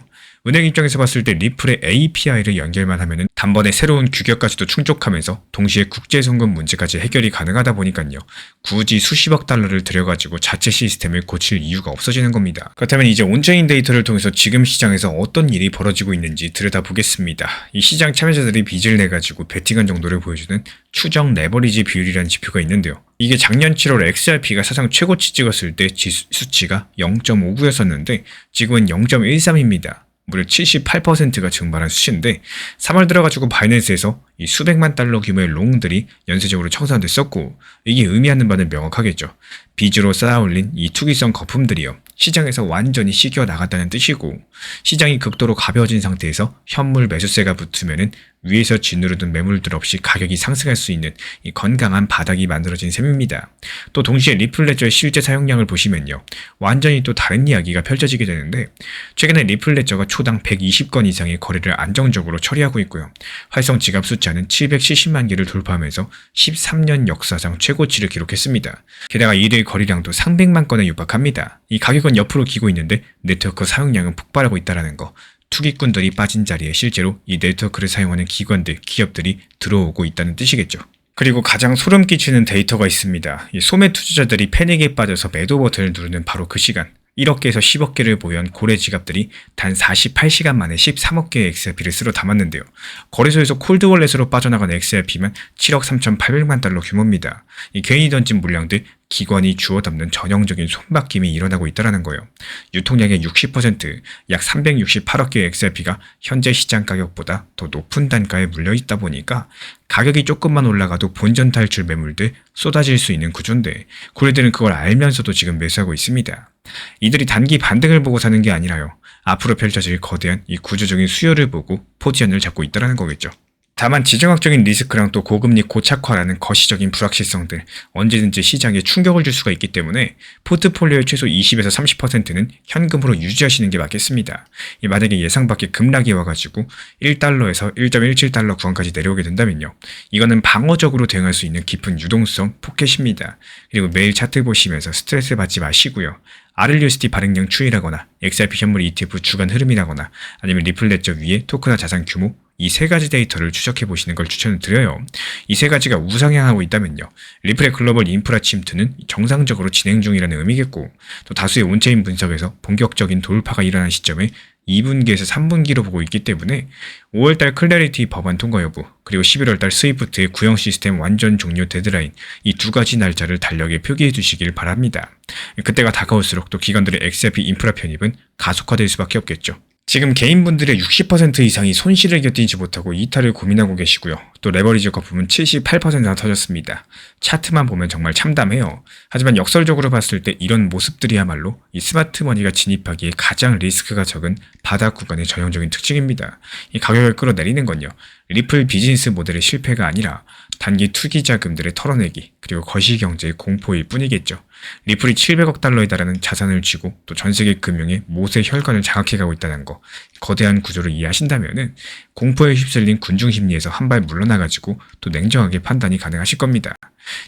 은행 입장에서 봤을 때 리플의 API를 연결만 하면은 단번에 새로운 규격까지도 충족하면서 동시에 국제송금 문제까지 해결이 가능하다 보니까요, 굳이 수십억 달러를 들여가지고 자체 시스템을 고칠 이유가 없어지는 겁니다. 그렇다면 이제 온체인 데이터를 통해서 지금 시장에서 어떤 일이 벌어지고 있는지 들여다보겠습니다. 이 시장 참여자들이 빚을 내가지고 베팅한 정도를 보여주는 추정 레버리지 비율이라는 지표가 있는데요. 이게 작년 7월 XRP가 사상 최고치 찍었을 때 수치가 0.59였었는데 지금은 0.13입니다. 무려 78%가 증발한 수치인데, 3월 들어가지고 바이낸스에서 이 수백만 달러 규모의 롱들이 연쇄적으로 청산됐었고, 이게 의미하는 바는 명확하겠죠. 빚으로 쌓아올린 이 투기성 거품들이요, 시장에서 완전히 시겨 나갔다는 뜻이고, 시장이 극도로 가벼워진 상태에서 현물 매수세가 붙으면은 위에서 짓누르던 매물들 없이 가격이 상승할 수 있는 이 건강한 바닥이 만들어진 셈입니다. 또 동시에 리플 레저의 실제 사용량을 보시면요, 완전히 또 다른 이야기가 펼쳐지게 되는데, 최근에 리플 레저가 초당 120건 이상의 거래를 안정적으로 처리하고 있고요. 활성 지갑 숫자는 770만 개를 돌파하면서 13년 역사상 최고치를 기록했습니다. 게다가 1일 거래량도 300만 건에 육박합니다. 이 가격은 옆으로 기고 있는데 네트워크 사용량은 폭발하고 있다는 거. 투기꾼들이 빠진 자리에 실제로 이 네트워크를 사용하는 기관들, 기업들이 들어오고 있다는 뜻이겠죠. 그리고 가장 소름 끼치는 데이터가 있습니다. 이 소매 투자자들이 패닉에 빠져서 매도 버튼을 누르는 바로 그 시간. 1억 개에서 10억 개를 보유한 고래 지갑들이 단 48시간 만에 13억 개의 XRP를 쓸어 담았는데요. 거래소에서 콜드월렛으로 빠져나간 XRP만 7억 3,800만 달러 규모입니다. 이 개인이 던진 물량들, 기관이 주워 담는 전형적인 손바뀜이 일어나고 있다는 거예요. 유통량의 60%, 약 368억 개의 XRP가 현재 시장 가격보다 더 높은 단가에 물려있다 보니까 가격이 조금만 올라가도 본전 탈출 매물들 쏟아질 수 있는 구조인데, 고래들은 그걸 알면서도 지금 매수하고 있습니다. 이들이 단기 반등을 보고 사는 게 아니라요, 앞으로 펼쳐질 거대한 이 구조적인 수요를 보고 포지션을 잡고 있다는 거겠죠. 다만 지정학적인 리스크랑 또 고금리 고착화라는 거시적인 불확실성들, 언제든지 시장에 충격을 줄 수가 있기 때문에 포트폴리오의 최소 20에서 30%는 현금으로 유지하시는 게 맞겠습니다. 만약에 예상 밖의 급락이 와가지고 1달러에서 1.17달러 구간까지 내려오게 된다면요, 이거는 방어적으로 대응할 수 있는 깊은 유동성 포켓입니다. 그리고 매일 차트 보시면서 스트레스 받지 마시고요, RLUSD 발행량 추이라거나 XRP 현물 ETF 주간 흐름이라거나 아니면 리플 레저 위에 토크나 자산 규모, 이 세 가지 데이터를 추적해 보시는 걸 추천을 드려요. 이 세 가지가 우상향하고 있다면요, 리플의 글로벌 인프라 침투는 정상적으로 진행 중이라는 의미겠고, 또 다수의 온체인 분석에서 본격적인 돌파가 일어난 시점에 2분기에서 3분기로 보고 있기 때문에 5월달 클래리티 법안 통과 여부, 그리고 11월달 스위프트의 구형 시스템 완전 종료 데드라인, 이 두 가지 날짜를 달력에 표기해 두시길 바랍니다. 그때가 다가올수록 또 기관들의 XRP 인프라 편입은 가속화될 수밖에 없겠죠. 지금 개인분들의 60% 이상이 손실을 견디지 못하고 이탈을 고민하고 계시고요. 또 레버리지 거품은 78%나 터졌습니다. 차트만 보면 정말 참담해요. 하지만 역설적으로 봤을 때 이런 모습들이야말로 이 스마트머니가 진입하기에 가장 리스크가 적은 바닥 구간의 전형적인 특징입니다. 이 가격을 끌어내리는 건요, 리플 비즈니스 모델의 실패가 아니라 단기 투기 자금들의 털어내기, 그리고 거시경제의 공포일 뿐이겠죠. 리플이 700억 달러에 달하는 자산을 쥐고 또 전세계 금융의 모세 혈관을 장악해가고 있다는 거, 거대한 구조를 이해하신다면은 공포에 휩쓸린 군중 심리에서 한 발 물러나가지고 또 냉정하게 판단이 가능하실 겁니다.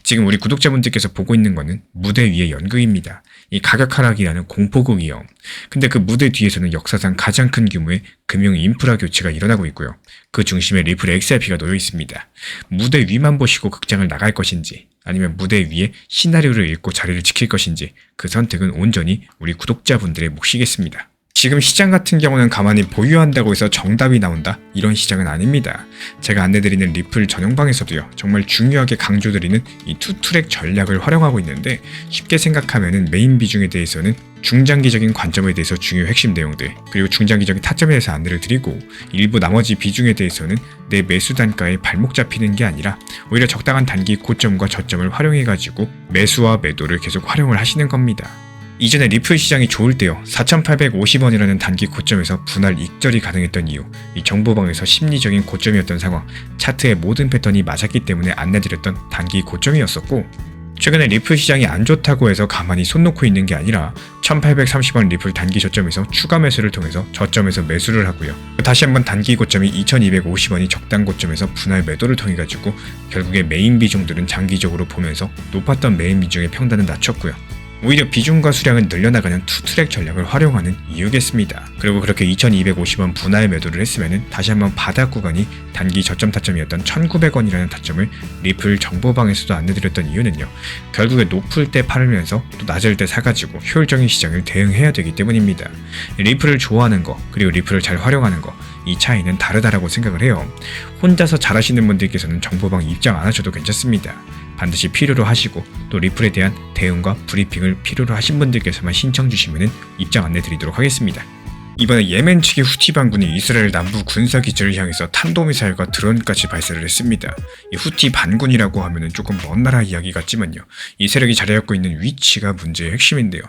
지금 우리 구독자분들께서 보고 있는 거는 무대 위의 연극입니다. 이 가격 하락이라는 공포극이요. 근데 그 무대 뒤에서는 역사상 가장 큰 규모의 금융 인프라 교체가 일어나고 있고요. 그 중심에 리플 XRP가 놓여 있습니다. 무대 위만 보시고 극장을 나갈 것인지, 아니면 무대 위에 시나리오를 읽고 자리를 지킬 것인지, 그 선택은 온전히 우리 구독자분들의 몫이겠습니다. 지금 시장 같은 경우는 가만히 보유한다고 해서 정답이 나온다, 이런 시장은 아닙니다. 제가 안내드리는 리플 전용방에서도요, 정말 중요하게 강조드리는 이 투트랙 전략을 활용하고 있는데, 쉽게 생각하면은 메인 비중에 대해서는 중장기적인 관점에 대해서 중요 핵심 내용들, 그리고 중장기적인 타점에 대해서 안내를 드리고, 일부 나머지 비중에 대해서는 내 매수 단가에 발목 잡히는 게 아니라 오히려 적당한 단기 고점과 저점을 활용해가지고 매수와 매도를 계속 활용을 하시는 겁니다. 이전에 리플 시장이 좋을 때요, 4,850원이라는 단기 고점에서 분할 익절이 가능했던 이유, 이 정보방에서 심리적인 고점이었던 상황, 차트의 모든 패턴이 맞았기 때문에 안내드렸던 단기 고점이었었고, 최근에 리플 시장이 안 좋다고 해서 가만히 손 놓고 있는 게 아니라 1,830원 리플 단기 저점에서 추가 매수를 통해서 저점에서 매수를 하고요, 다시 한번 단기 고점이 2,250원이 적당 고점에서 분할 매도를 통해 가지고 결국에 메인 비중들은 장기적으로 보면서 높았던 메인 비중의 평단을 낮췄고요, 오히려 비중과 수량을 늘려나가는 투트랙 전략을 활용하는 이유겠습니다. 그리고 그렇게 2,250원 분할 매도를 했으면 다시 한번 바닥 구간이 단기 저점 타점이었던 1,900원이라는 타점을 리플 정보방에서도 안내드렸던 이유는요, 결국에 높을 때 팔면서 또 낮을 때 사가지고 효율적인 시장을 대응해야 되기 때문입니다. 리플을 좋아하는 거, 그리고 리플을 잘 활용하는 거, 이 차이는 다르다라고 생각을 해요. 혼자서 잘하시는 분들께서는 정보방 입장 안 하셔도 괜찮습니다. 반드시 필요로 하시고, 또 리플에 대한 대응과 브리핑을 필요로 하신 분들께서만 신청 주시면 입장 안내 드리도록 하겠습니다. 이번에 예멘 측의 후티 반군이 이스라엘 남부 군사기지를 향해서 탄도미사일과 드론까지 발사를 했습니다. 이 후티 반군이라고 하면은 조금 먼 나라 이야기 같지만요. 이 세력이 자리잡고 있는 위치가 문제의 핵심인데요.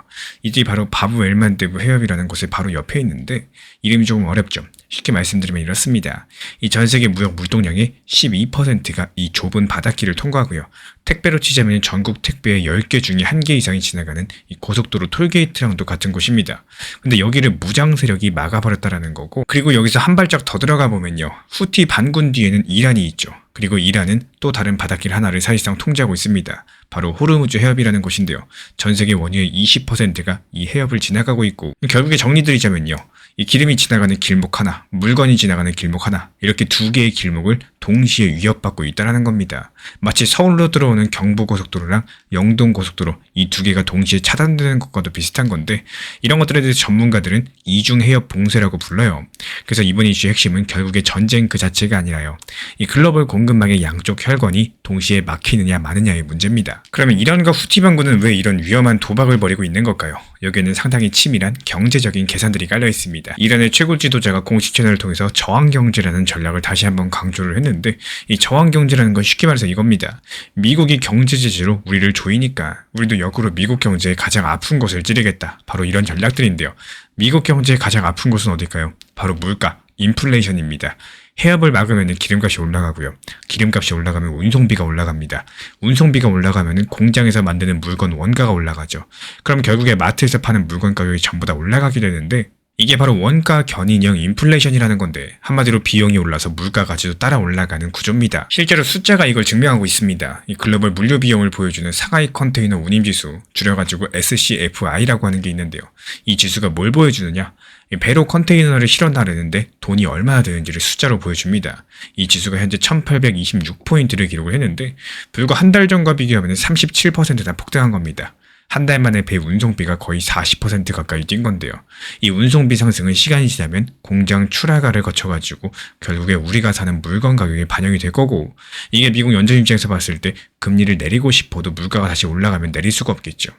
이들이 바로 바브 엘만데브 해협이라는 곳에 바로 옆에 있는데 이름이 조금 어렵죠. 쉽게 말씀드리면 이렇습니다. 이 전세계 무역 물동량의 12%가 이 좁은 바닷길을 통과하고요. 택배로 치자면 전국 택배의 10개 중에 1개 이상이 지나가는 이 고속도로 톨게이트랑도 같은 곳입니다. 근데 여기를 무장 세력이 막아버렸다라는 거고, 그리고 여기서 한 발짝 더 들어가 보면요. 후티 반군 뒤에는 이란이 있죠. 그리고 이란은 또 다른 바닷길 하나를 사실상 통제하고 있습니다. 바로 호르무즈 해협이라는 곳인데요. 전 세계 원유의 20%가 이 해협을 지나가고 있고, 결국에 정리드리자면요. 이 기름이 지나가는 길목 하나, 물건이 지나가는 길목 하나, 이렇게 두 개의 길목을 동시에 위협받고 있다는 겁니다. 마치 서울로 들어오는 경부고속도로랑 영동고속도로 이 두 개가 동시에 차단되는 것과도 비슷한 건데, 이런 것들에 대해서 전문가들은 이중해협 봉쇄라고 불러요. 그래서 이번 이슈의 핵심은 결국에 전쟁 그 자체가 아니라요. 이 글로벌 공급망의 양쪽 혈관이 동시에 막히느냐 마느냐의 문제입니다. 그러면 이란과 후티 반군은 왜 이런 위험한 도박을 벌이고 있는 걸까요? 여기에는 상당히 치밀한 경제적인 계산들이 깔려 있습니다. 이란의 최고 지도자가 공식 채널을 통해서 저항경제라는 전략을 다시 한번 강조를 했는데, 이 저항경제라는 건 쉽게 말해서 이겁니다. 미국이 경제 제재로 우리를 조이니까 우리도 역으로 미국 경제의 가장 아픈 곳을 찌르겠다. 바로 이런 전략들인데요. 미국 경제의 가장 아픈 곳은 어딜까요? 바로 물가, 인플레이션입니다. 해협을 막으면 기름값이 올라가고요. 기름값이 올라가면 운송비가 올라갑니다. 운송비가 올라가면 공장에서 만드는 물건 원가가 올라가죠. 그럼 결국에 마트에서 파는 물건 가격이 전부 다 올라가게 되는데, 이게 바로 원가 견인형 인플레이션이라는 건데, 한마디로 비용이 올라서 물가까지도 따라 올라가는 구조입니다. 실제로 숫자가 이걸 증명하고 있습니다. 이 글로벌 물류 비용을 보여주는 상하이 컨테이너 운임지수, 줄여가지고 SCFI라고 하는 게 있는데요. 이 지수가 뭘 보여주느냐? 배로 컨테이너를 실어 나르는데 돈이 얼마나 드는지를 숫자로 보여줍니다. 이 지수가 현재 1826포인트를 기록을 했는데, 불과 한 달 전과 비교하면 37%나 폭등한 겁니다. 한 달 만에 배 운송비가 거의 40% 가까이 뛴 건데요. 이 운송비 상승은 시간이 지나면 공장 출하가를 거쳐가지고 결국에 우리가 사는 물건 가격에 반영이 될 거고, 이게 미국 연준 입장에서 봤을 때 금리를 내리고 싶어도 물가가 다시 올라가면 내릴 수가 없겠죠.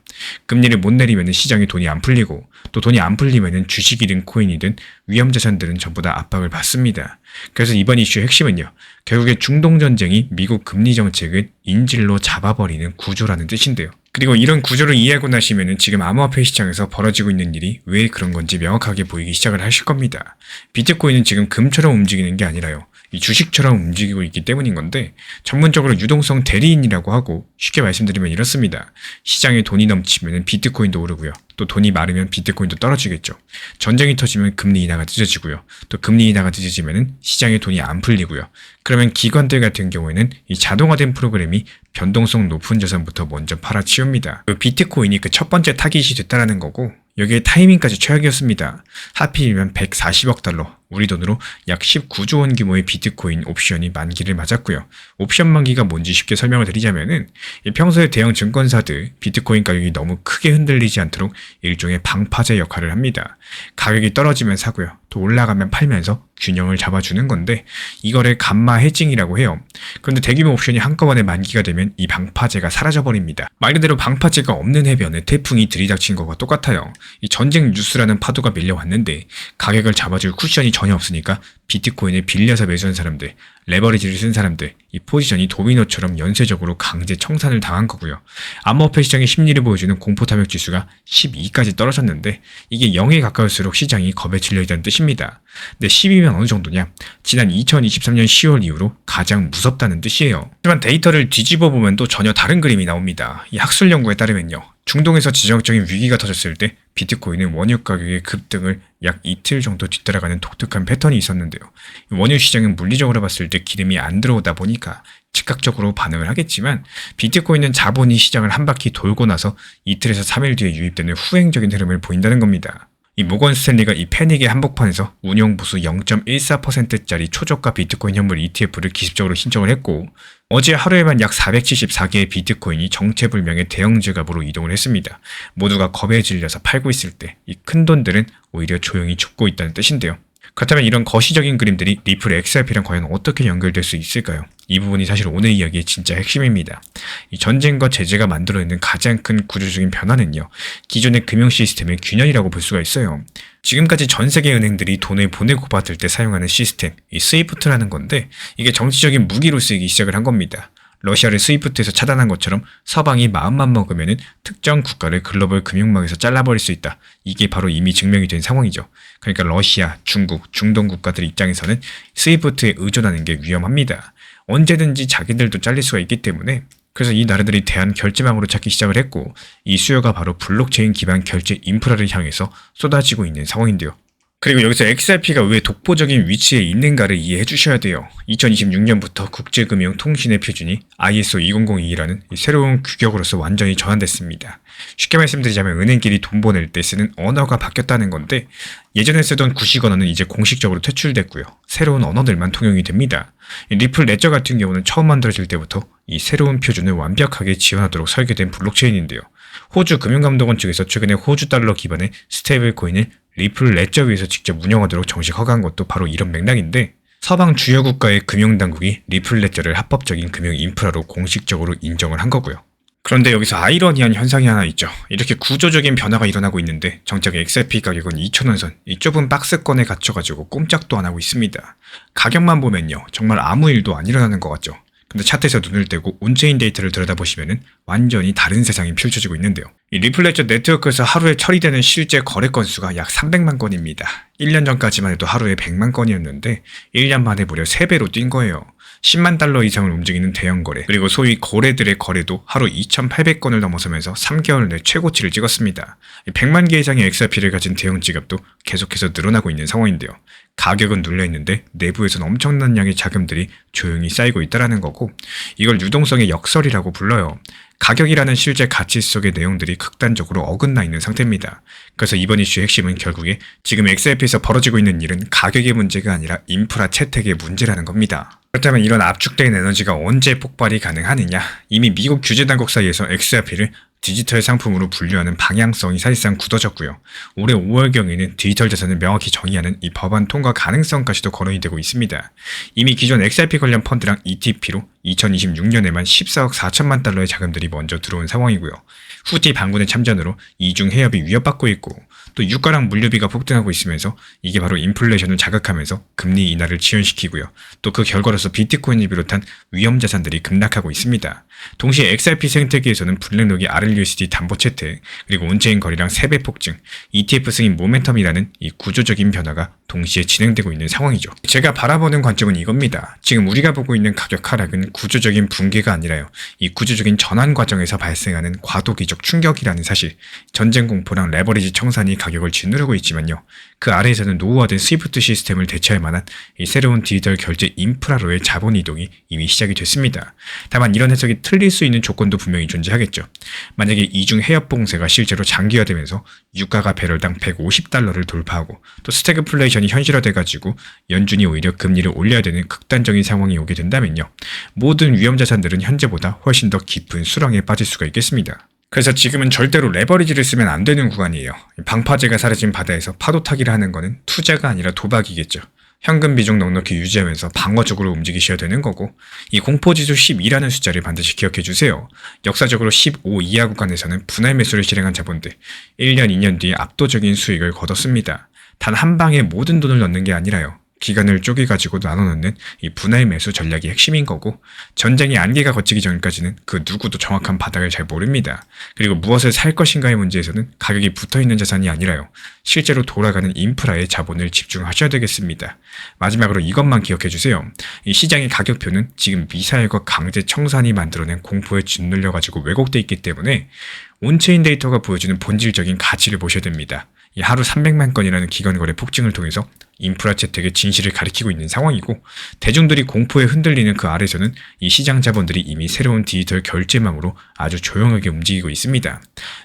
금리를 못 내리면 시장에 돈이 안 풀리고, 또 돈이 안 풀리면 주식이든 코인이든 위험자산들은 전부 다 압박을 받습니다. 그래서 이번 이슈의 핵심은요. 결국에 중동전쟁이 미국 금리 정책을 인질로 잡아버리는 구조라는 뜻인데요. 그리고 이런 구조를 이해하고 나시면 지금 암호화폐 시장에서 벌어지고 있는 일이 왜 그런 건지 명확하게 보이기 시작을 하실 겁니다. 비트코인은 지금 금처럼 움직이는 게 아니라요. 이 주식처럼 움직이고 있기 때문인 건데, 전문적으로 유동성 대리인이라고 하고, 쉽게 말씀드리면 이렇습니다. 시장에 돈이 넘치면 비트코인도 오르고요. 또 돈이 마르면 비트코인도 떨어지겠죠. 전쟁이 터지면 금리 인하가 늦어지고요. 또 금리 인하가 늦어지면 시장에 돈이 안 풀리고요. 그러면 기관들 같은 경우에는 이 자동화된 프로그램이 변동성 높은 자산부터 먼저 팔아치웁니다. 그 비트코인이 그 첫 번째 타깃이 됐다라는 거고, 여기에 타이밍까지 최악이었습니다. 하필이면 140억 달러, 우리 돈으로 약 19조 원 규모의 비트코인 옵션이 만기를 맞았고요. 옵션 만기가 뭔지 쉽게 설명을 드리자면은, 평소에 대형 증권사들 비트코인 가격이 너무 크게 흔들리지 않도록 일종의 방파제 역할을 합니다. 가격이 떨어지면 사고요. 또 올라가면 팔면서 균형을 잡아주는 건데, 이거를 감마 해징이라고 해요. 그런데 대규모 옵션이 한꺼번에 만기가 되면 이 방파제가 사라져버립니다. 말 그대로 방파제가 없는 해변에 태풍이 들이닥친 것과 똑같아요. 이 전쟁 뉴스라는 파도가 밀려왔는데 가격을 잡아줄 쿠션이 전혀 없으니까 비트코인을 빌려서 매수한 사람들, 레버리지를 쓴 사람들, 이 포지션이 도미노처럼 연쇄적으로 강제 청산을 당한 거고요. 암호화폐 시장의 심리를 보여주는 공포탐욕 지수가 12까지 떨어졌는데, 이게 0에 가까울수록 시장이 겁에 질려 있다는 뜻입니다. 근데 10이면 어느 정도냐? 지난 2023년 10월 이후로 가장 무섭다는 뜻이에요. 하지만 데이터를 뒤집어 보면 또 전혀 다른 그림이 나옵니다. 이 학술 연구에 따르면요. 중동에서 지정학적인 위기가 터졌을 때 비트코인은 원유 가격의 급등을 약 이틀 정도 뒤따라가는 독특한 패턴이 있었는데요. 원유 시장은 물리적으로 봤을 때 기름이 안 들어오다 보니까 즉각적으로 반응을 하겠지만, 비트코인은 자본이 시장을 한 바퀴 돌고 나서 이틀에서 3일 뒤에 유입되는 후행적인 흐름을 보인다는 겁니다. 이 모건 스탠리가 이 패닉의 한복판에서 운용보수 0.14%짜리 초저가 비트코인 현물 ETF를 기습적으로 신청을 했고, 어제 하루에만 약 474개의 비트코인이 정체불명의 대형 지갑으로 이동을 했습니다. 모두가 겁에 질려서 팔고 있을 때 이 큰돈들은 오히려 조용히 죽고 있다는 뜻인데요. 그렇다면 이런 거시적인 그림들이 리플 XRP랑 과연 어떻게 연결될 수 있을까요? 이 부분이 사실 오늘 이야기의 진짜 핵심입니다. 이 전쟁과 제재가 만들어내는 가장 큰 구조적인 변화는요, 기존의 금융 시스템의 균열이라고 볼 수가 있어요. 지금까지 전 세계 은행들이 돈을 보내고 받을 때 사용하는 시스템, 이 스위프트라는 건데, 이게 정치적인 무기로 쓰이기 시작을 한 겁니다. 러시아를 스위프트에서 차단한 것처럼 서방이 마음만 먹으면 특정 국가를 글로벌 금융망에서 잘라버릴 수 있다. 이게 바로 이미 증명이 된 상황이죠. 그러니까 러시아, 중국, 중동 국가들 입장에서는 스위프트에 의존하는 게 위험합니다. 언제든지 자기들도 잘릴 수가 있기 때문에, 그래서 이 나라들이 대한 결제망으로 찾기 시작을 했고, 이 수요가 바로 블록체인 기반 결제 인프라를 향해서 쏟아지고 있는 상황인데요. 그리고 여기서 XRP가 왜 독보적인 위치에 있는가를 이해해 주셔야 돼요. 2026년부터 국제금융통신의 표준이 ISO 20022라는 새로운 규격으로서 완전히 전환됐습니다. 쉽게 말씀드리자면 은행끼리 돈 보낼 때 쓰는 언어가 바뀌었다는 건데, 예전에 쓰던 구식 언어는 이제 공식적으로 퇴출됐고요. 새로운 언어들만 통용이 됩니다. 리플 레저 같은 경우는 처음 만들어질 때부터 이 새로운 표준을 완벽하게 지원하도록 설계된 블록체인인데요. 호주 금융감독원 측에서 최근에 호주 달러 기반의 스테이블 코인을 리플 레저 위에서 직접 운영하도록 정식 허가한 것도 바로 이런 맥락인데, 서방 주요 국가의 금융당국이 리플 레저를 합법적인 금융 인프라로 공식적으로 인정을 한 거고요. 그런데 여기서 아이러니한 현상이 하나 있죠. 이렇게 구조적인 변화가 일어나고 있는데 정작 XRP 가격은 2,000원 선, 이 좁은 박스권에 갇혀가지고 꼼짝도 안 하고 있습니다. 가격만 보면요, 정말 아무 일도 안 일어나는 것 같죠. 근데 차트에서 눈을 떼고 온체인 데이터를 들여다보시면 완전히 다른 세상이 펼쳐지고 있는데요. 이 리플레저 네트워크에서 하루에 처리되는 실제 거래 건수가 약 300만 건입니다. 1년 전까지만 해도 하루에 100만 건이었는데 1년 만에 무려 3배로 뛴 거예요. 10만 달러 이상을 움직이는 대형 거래, 그리고 소위 거래들의 거래도 하루 2,800건을 넘어서면서 3개월 내 최고치를 찍었습니다. 100만 개 이상의 XRP를 가진 대형 지갑도 계속해서 늘어나고 있는 상황인데요. 가격은 눌려있는데 내부에서는 엄청난 양의 자금들이 조용히 쌓이고 있다는 거고, 이걸 유동성의 역설이라고 불러요. 가격이라는 실제 가치 속의 내용들이 극단적으로 어긋나 있는 상태입니다. 그래서 이번 이슈의 핵심은 결국에 지금 XRP에서 벌어지고 있는 일은 가격의 문제가 아니라 인프라 채택의 문제라는 겁니다. 그렇다면 이런 압축된 에너지가 언제 폭발이 가능하느냐? 이미 미국 규제당국 사이에서 XRP를 디지털 상품으로 분류하는 방향성이 사실상 굳어졌고요. 올해 5월경에는 디지털 자산을 명확히 정의하는 이 법안 통과 가능성까지도 거론이 되고 있습니다. 이미 기존 XRP 관련 펀드랑 ETP로 2026년에만 14억 4천만 달러의 자금들이 먼저 들어온 상황이고요. 후티 반군의 참전으로 이중 해협이 위협받고 있고, 또 유가랑 물류비가 폭등하고 있으면서 이게 바로 인플레이션을 자극하면서 금리 인하를 지연시키고요. 또 그 결과로서 비트코인을 비롯한 위험 자산들이 급락하고 있습니다. 동시에 XRP 생태계에서는 블랙록이 RLUSD 담보 채택, 그리고 온체인 거래량 3배 폭증, ETF 승인 모멘텀이라는 이 구조적인 변화가 동시에 진행되고 있는 상황이죠. 제가 바라보는 관점은 이겁니다. 지금 우리가 보고 있는 가격 하락은 구조적인 붕괴가 아니라요, 이 구조적인 전환 과정에서 발생하는 과도기적 충격이라는 사실. 전쟁 공포랑 레버리지 청산이 가격을 짓누르고 있지만요, 그 아래에서는 노후화된 스위프트 시스템을 대체할 만한 이 새로운 디지털 결제 인프라로의 자본 이동이 이미 시작이 됐습니다. 다만 이런 해석이 틀릴 수 있는 조건도 분명히 존재하겠죠. 만약에 이중 해협 봉쇄가 실제로 장기화되면서 유가가 배럴당 150달러를 돌파하고, 또 스태그플레이션이 현실화돼가지고 연준이 오히려 금리를 올려야 되는 극단적인 상황이 오게 된다면요, 모든 위험 자산들은 현재보다 훨씬 더 깊은 수렁에 빠질 수가 있겠습니다. 그래서 지금은 절대로 레버리지를 쓰면 안 되는 구간이에요. 방파제가 사라진 바다에서 파도 타기를 하는 거는 투자가 아니라 도박이겠죠. 현금 비중 넉넉히 유지하면서 방어적으로 움직이셔야 되는 거고, 이 공포지수 12라는 숫자를 반드시 기억해 주세요. 역사적으로 15 이하 구간에서는 분할 매수를 실행한 자본들 1년, 2년 뒤에 압도적인 수익을 거뒀습니다. 단 한 방에 모든 돈을 넣는 게 아니라요, 기간을 쪼개가지고 나눠놓는 이 분할 매수 전략이 핵심인 거고, 전쟁의 안개가 걷히기 전까지는 그 누구도 정확한 바닥을 잘 모릅니다. 그리고 무엇을 살 것인가의 문제에서는 가격이 붙어있는 자산이 아니라요, 실제로 돌아가는 인프라에 자본을 집중하셔야 되겠습니다. 마지막으로 이것만 기억해주세요. 이 시장의 가격표는 지금 미사일과 강제 청산이 만들어낸 공포에 짓눌려가지고 왜곡돼 있기 때문에 온체인 데이터가 보여주는 본질적인 가치를 보셔야 됩니다. 이 하루 300만 건이라는 기관 거래 폭증을 통해서 인프라 채택의 진실을 가리키고 있는 상황이고, 대중들이 공포에 흔들리는 그 아래서는 이 시장 자본들이 이미 새로운 디지털 결제망으로 아주 조용하게 움직이고 있습니다.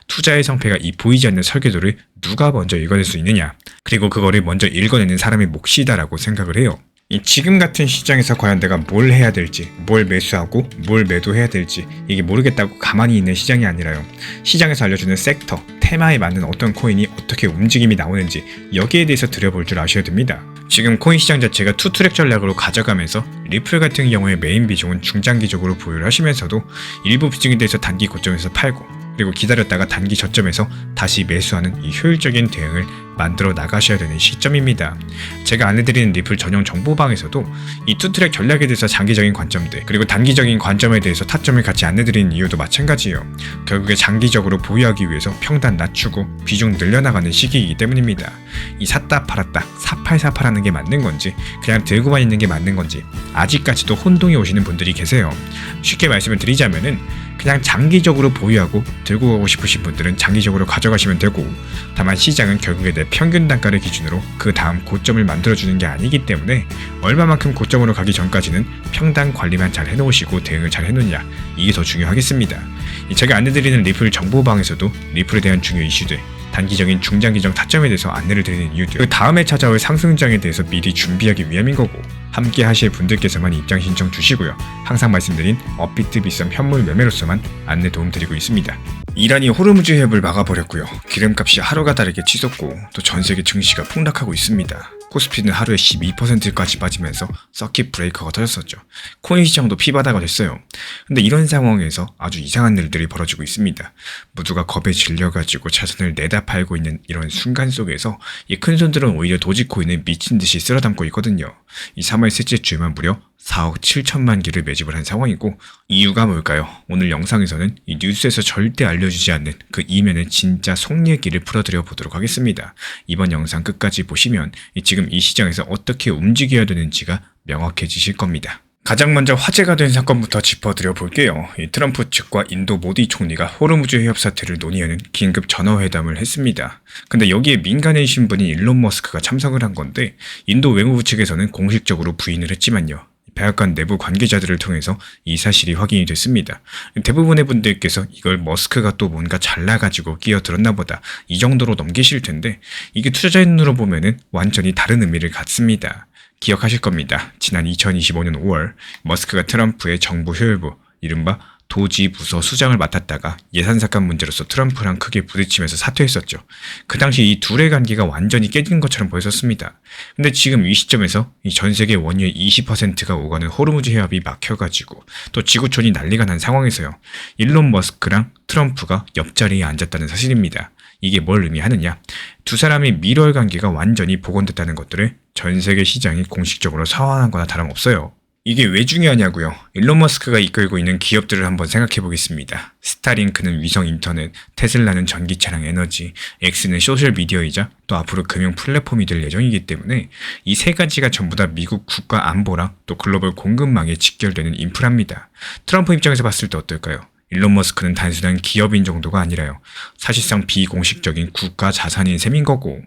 투자의 성패가 이 보이지 않는 설계도를 누가 먼저 읽어낼 수 있느냐, 그리고 그거를 먼저 읽어내는 사람의 몫이다라고 생각을 해요. 지금 같은 시장에서 과연 내가 뭘 해야 될지, 뭘 매수하고 뭘 매도해야 될지 이게 모르겠다고 가만히 있는 시장이 아니라요, 시장에서 알려주는 섹터, 테마에 맞는 어떤 코인이 어떻게 움직임이 나오는지 여기에 대해서 들여볼 줄 아셔야 됩니다. 지금 코인 시장 자체가 투트랙 전략으로 가져가면서 리플 같은 경우에 메인 비중은 중장기적으로 보유를 하시면서도 일부 비중에 대해서 단기 고점에서 팔고 그리고 기다렸다가 단기 저점에서 다시 매수하는 이 효율적인 대응을 만들어 나가셔야 되는 시점입니다. 제가 안내드리는 리플 전용 정보방에서도 이 투트랙 전략에 대해서 장기적인 관점들 그리고 단기적인 관점에 대해서 타점을 같이 안내드리는 이유도 마찬가지예요. 결국에 장기적으로 보유하기 위해서 평단 낮추고 비중 늘려나가는 시기이기 때문입니다. 이 샀다 팔았다 사팔사팔하는 게 맞는 건지 그냥 들고만 있는 게 맞는 건지 아직까지도 혼동이 오시는 분들이 계세요. 쉽게 말씀을 드리자면은 그냥 장기적으로 보유하고 들고 가고 싶으신 분들은 장기적으로 가져가시면 되고 다만 시장은 결국에 내 평균 단가를 기준으로 그 다음 고점을 만들어주는 게 아니기 때문에 얼마만큼 고점으로 가기 전까지는 평단 관리만 잘 해놓으시고 대응을 잘 해놓느냐 이게 더 중요하겠습니다. 제가 안내드리는 리플 정보방에서도 리플에 대한 중요 이슈들 단기적인 중장기적 타점에 대해서 안내를 드리는 이유들 그 다음에 찾아올 상승장에 대해서 미리 준비하기 위함인 거고 함께 하실 분들께서만 입장 신청 주시고요. 항상 말씀드린 업비트 비썸 현물 매매로서만 안내 도움 드리고 있습니다. 이란이 호르무즈 해협을 막아버렸고요. 기름값이 하루가 다르게 치솟고 또 전세계 증시가 폭락하고 있습니다. 코스피는 하루에 12%까지 빠지면서 서킷 브레이커가 터졌었죠. 코인 시장도 피바다가 됐어요. 근데 이런 상황에서 아주 이상한 일들이 벌어지고 있습니다. 모두가 겁에 질려가지고 자산을 내다 팔고 있는 이런 순간 속에서 이 큰손들은 오히려 도지코인을 미친듯이 쓸어담고 있거든요. 이 3월 셋째 주에만 무려 4억 7천만 개를 매집을 한 상황이고 이유가 뭘까요? 오늘 영상에서는 이 뉴스에서 절대 알려주지 않는 그 이면의 진짜 속 얘기를 풀어드려 보도록 하겠습니다. 이번 영상 끝까지 보시면 지금 이 시장에서 어떻게 움직여야 되는지가 명확해지실 겁니다. 가장 먼저 화제가 된 사건부터 짚어드려 볼게요. 이 트럼프 측과 인도 모디 총리가 호르무즈 해협 사태를 논의하는 긴급 전화회담을 했습니다. 근데 여기에 민간인 신분인 일론 머스크가 참석을 한 건데 인도 외무부 측에서는 공식적으로 부인을 했지만요. 백악관 내부 관계자들을 통해서 이 사실이 확인이 됐습니다. 대부분의 분들께서 이걸 머스크가 또 뭔가 잘나가지고 끼어들었나 보다 이 정도로 넘기실 텐데 이게 투자자의 눈으로 보면은 완전히 다른 의미를 갖습니다. 기억하실 겁니다. 지난 2025년 5월 머스크가 트럼프의 정부 효율부 이른바 도지 부서 수장을 맡았다가 예산삭감 문제로서 트럼프랑 크게 부딪히면서 사퇴했었죠. 그 당시 이 둘의 관계가 완전히 깨진 것처럼 보였었습니다. 근데 지금 이 시점에서 이 전 세계 원유의 20%가 오가는 호르무즈 해협이 막혀가지고 또 지구촌이 난리가 난 상황에서요. 일론 머스크랑 트럼프가 옆자리에 앉았다는 사실입니다. 이게 뭘 의미하느냐? 두 사람의 밀월 관계가 완전히 복원됐다는 것들을 전 세계 시장이 공식적으로 서한한 거나 다름없어요. 이게 왜 중요하냐고요? 일론 머스크가 이끌고 있는 기업들을 한번 생각해 보겠습니다. 스타링크는 위성 인터넷, 테슬라는 전기차량 에너지, X는 소셜미디어이자 또 앞으로 금융 플랫폼이 될 예정이기 때문에 이 세 가지가 전부 다 미국 국가 안보랑 또 글로벌 공급망에 직결되는 인프라입니다. 트럼프 입장에서 봤을 때 어떨까요? 일론 머스크는 단순한 기업인 정도가 아니라요. 사실상 비공식적인 국가 자산인 셈인 거고